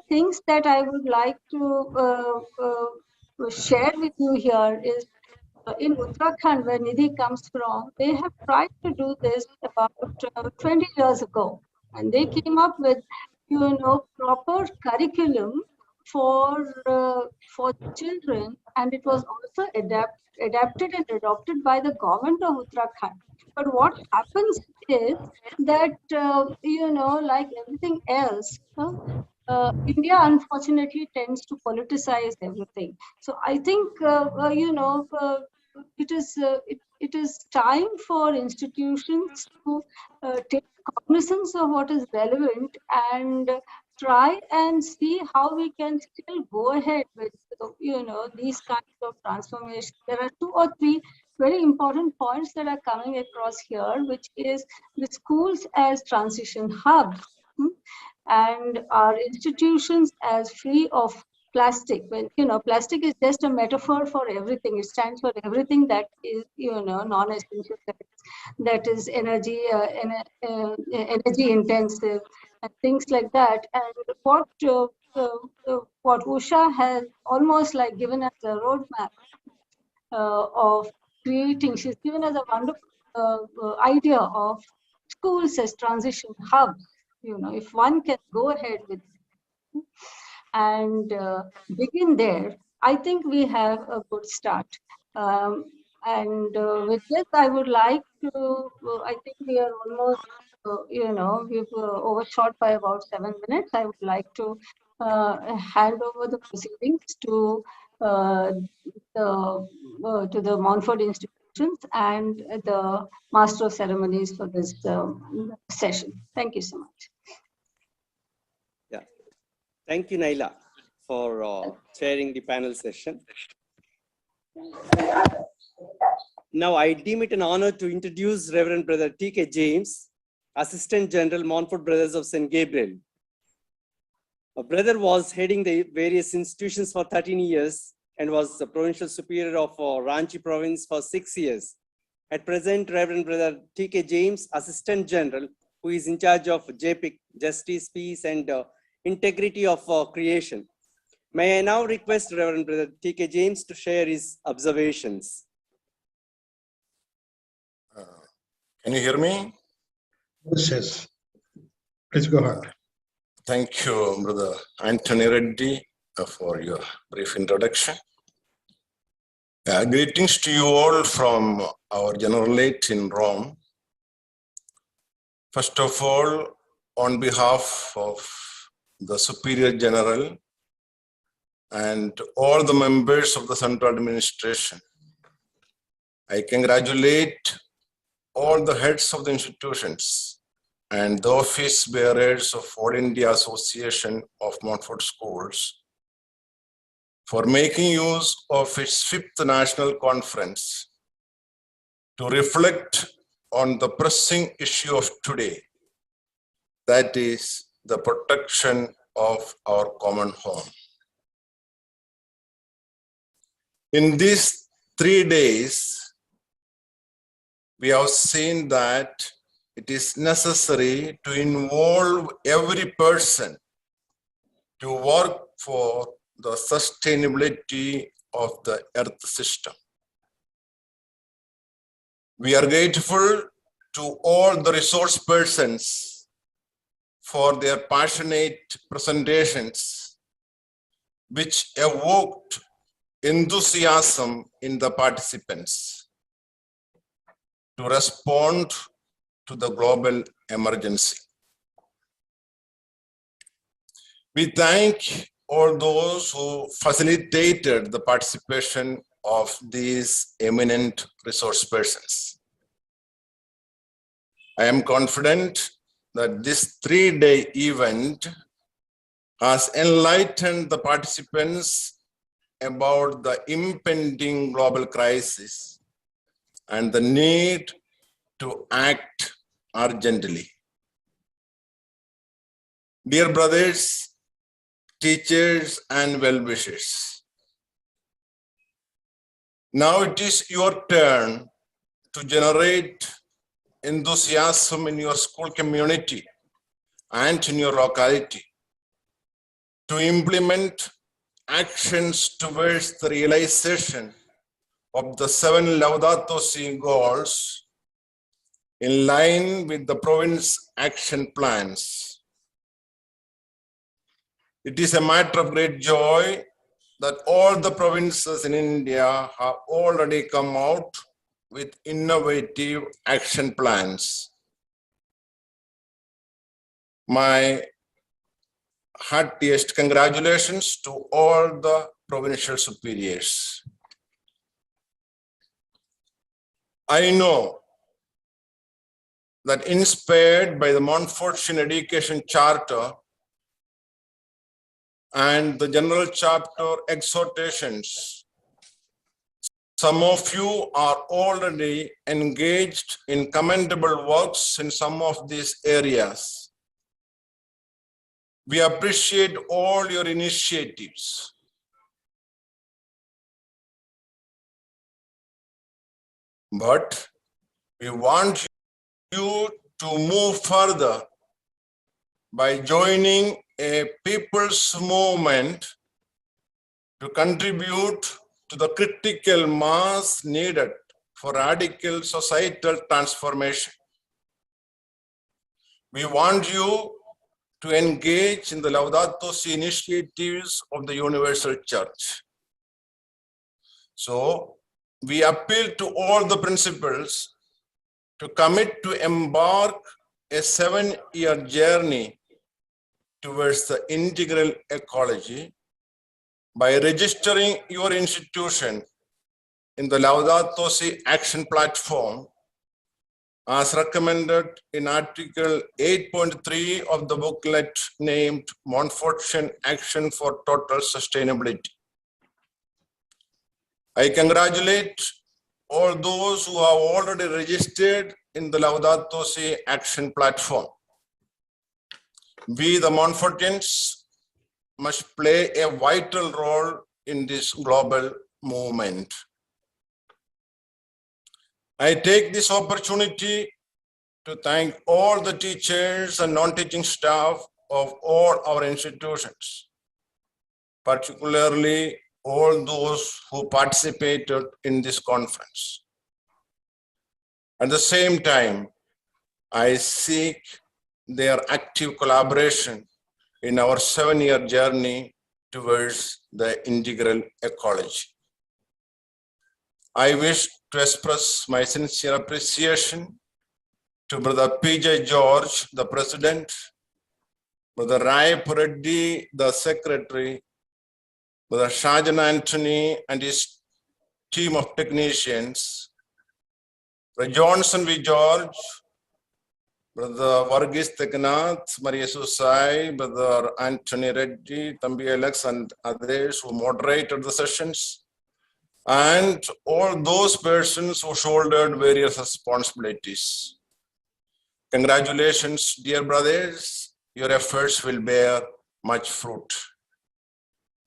things that I would like to share with you here is in Uttarakhand, where Nidhi comes from, they have tried to do this about 20 years ago. And they came up with, proper curriculum for children, and it was also adapted and adopted by the government of Uttarakhand. But what happens is that, like everything else, India unfortunately tends to politicize everything. So I think, it is time for institutions to take cognizance of what is relevant and try and see how we can still go ahead with, these kinds of transformations. There are 2 or 3 very important points that are coming across here, which is the schools as transition hubs. And our institutions as free of plastic. When plastic is just a metaphor for everything. It stands for everything that is non-essential, that is energy energy intensive and things like that. And what Usha has almost like given us a roadmap of creating. She's given us a wonderful idea of schools as transition hubs. If one can go ahead with it and begin there, I think we have a good start. With this, I would like to, I think we are almost, we've overshot by about 7 minutes. I would like to hand over the proceedings to the Montfort institutions and the Master of Ceremonies for this session. Thank you so much. Yeah, thank you, Nyla, for chairing the panel session. Now, I deem it an honor to introduce Reverend Brother T.K. James, Assistant General, Montfort Brothers of St. Gabriel. A brother was heading the various institutions for 13 years and was the Provincial Superior of Ranchi Province for 6 years. At present, Reverend Brother T.K. James, Assistant General, who is in charge of JPIC, Justice, Peace, and Integrity of Creation. May I now request Reverend Brother T.K. James to share his observations. Can you hear me? Yes. Please go ahead. Thank you, Brother Anthony Reddy, for your brief introduction. Greetings to you all from our generalate in Rome. First of all, on behalf of the Superior General and all the members of the Central Administration, I congratulate all the heads of the institutions and the office bearers of All India Association of Montfort Schools for making use of its 5th National Conference to reflect on the pressing issue of today, that is the protection of our common home. In these 3 days, we have seen that it is necessary to involve every person to work for the sustainability of the earth system. We are grateful to all the resource persons for their passionate presentations, which evoked enthusiasm in the participants to respond to the global emergency. We thank all those who facilitated the participation of these eminent resource persons. I am confident that this 3-day event has enlightened the participants about the impending global crisis and the need to act urgently. Dear brothers, teachers, and well-wishers, now it is your turn to generate enthusiasm in your school community and in your locality, to implement actions towards the realization of the 7 Laudato Si goals in line with the province action plans. It is a matter of great joy that all the provinces in India have already come out with innovative action plans. My heartiest congratulations to all the provincial superiors. I know that inspired by the Montfortian Education Charter and the General Chapter exhortations, some of you are already engaged in commendable works in some of these areas. We appreciate all your initiatives. But we want you to move further by joining a people's movement to contribute to the critical mass needed for radical societal transformation. We want you to engage in the Laudato Si initiatives of the Universal Church. So, we appeal to all the principals to commit to embark a 7-year journey towards the integral ecology by registering your institution in the Laudato Si Action Platform as recommended in Article 8.3 of the booklet named Montfortian Action for Total Sustainability. I congratulate all those who have already registered in the Laudato Si Action Platform. We, the Montfortians, must play a vital role in this global movement. I take this opportunity to thank all the teachers and non-teaching staff of all our institutions, particularly all those who participated in this conference. At the same time, I seek their active collaboration in our 7-year journey towards the integral ecology. I wish to express my sincere appreciation to Brother P.J. George, the President, Brother Rai Pureddy, the Secretary, Brother Shajan Anthony and his team of technicians, Brother Johnson V. George, Brother Varghese Teknath, Maria Susai, Brother Anthony Reddy, Thambi Alex, and others who moderated the sessions, and all those persons who shouldered various responsibilities. Congratulations, dear brothers. Your efforts will bear much fruit.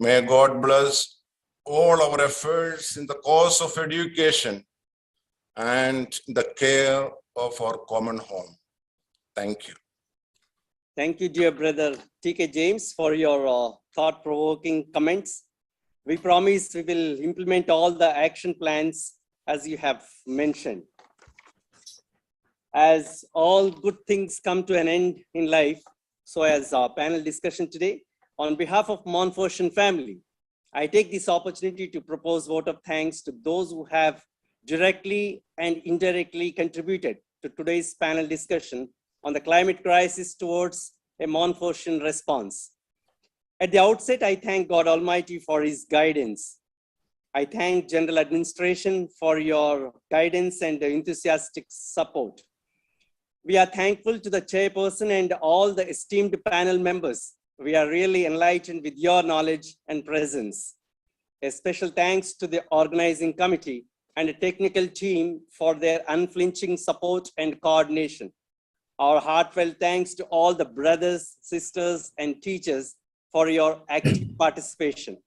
May God bless all our efforts in the cause of education and the care of our common home. Thank you. Thank you, dear brother T.K. James, for your thought-provoking comments. We promise we will implement all the action plans as you have mentioned. As all good things come to an end in life, so as our panel discussion today, on behalf of Montfortian family, I take this opportunity to propose vote of thanks to those who have directly and indirectly contributed to today's panel discussion on the climate crisis towards a Montfortian response. At the outset, I thank God Almighty for his guidance. I thank General Administration for your guidance and enthusiastic support. We are thankful to the chairperson and all the esteemed panel members. We are really enlightened with your knowledge and presence. A special thanks to the organizing committee and the technical team for their unflinching support and coordination. Our heartfelt thanks to all the brothers, sisters, and teachers for your active participation.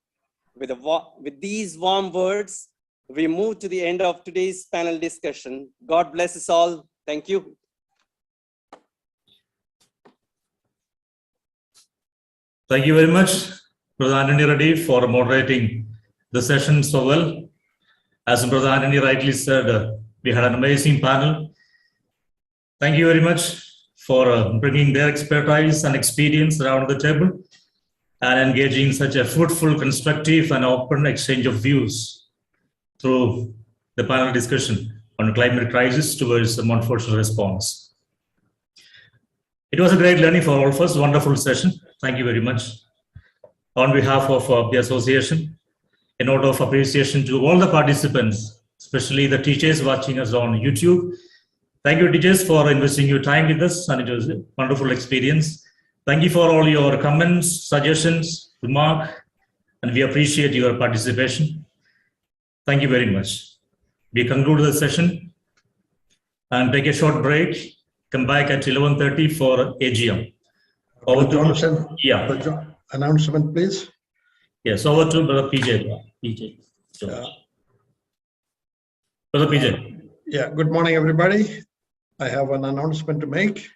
With these warm words, we move to the end of today's panel discussion. God bless us all. Thank you. Thank you very much, Brother Anthony Reddy, for moderating the session so well. As Brother Anthony rightly said, we had an amazing panel. Thank you very much for bringing their expertise and experience around the table and engaging such a fruitful, constructive, and open exchange of views through the panel discussion on climate crisis towards the Montfortian response. It was a great learning for all of us, wonderful session. Thank you very much. On behalf of the association, a note of appreciation to all the participants, especially the teachers watching us on YouTube. Thank you, teachers, for investing your time with us, and it was a wonderful experience. Thank you for all your comments, suggestions, remarks, and we appreciate your participation. Thank you very much. We conclude the session and take a short break. Come back at 11:30 for AGM. Over to Johnson, yeah. Announcement, please. Yes, over to Brother PJ. Brother PJ. Yeah, good morning, everybody. I have an announcement to make.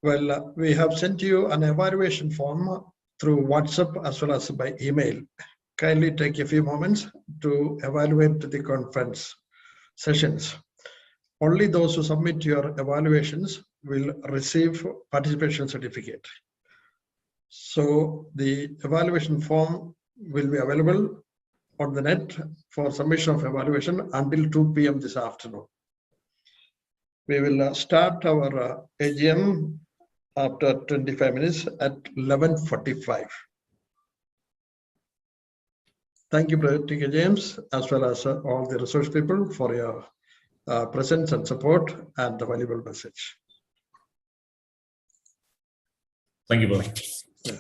Well, we have sent you an evaluation form through WhatsApp as well as by email. Kindly take a few moments to evaluate the conference sessions. Only those who submit your evaluations will receive participation certificate. So the evaluation form will be available on the net for submission of evaluation until 2 p.m. this afternoon. We will start our AGM after 25 minutes at 11:45. Thank you, Brother T.K. James, as well as all the resource people for your presence and support and the valuable message. Thank you, brother. Yeah.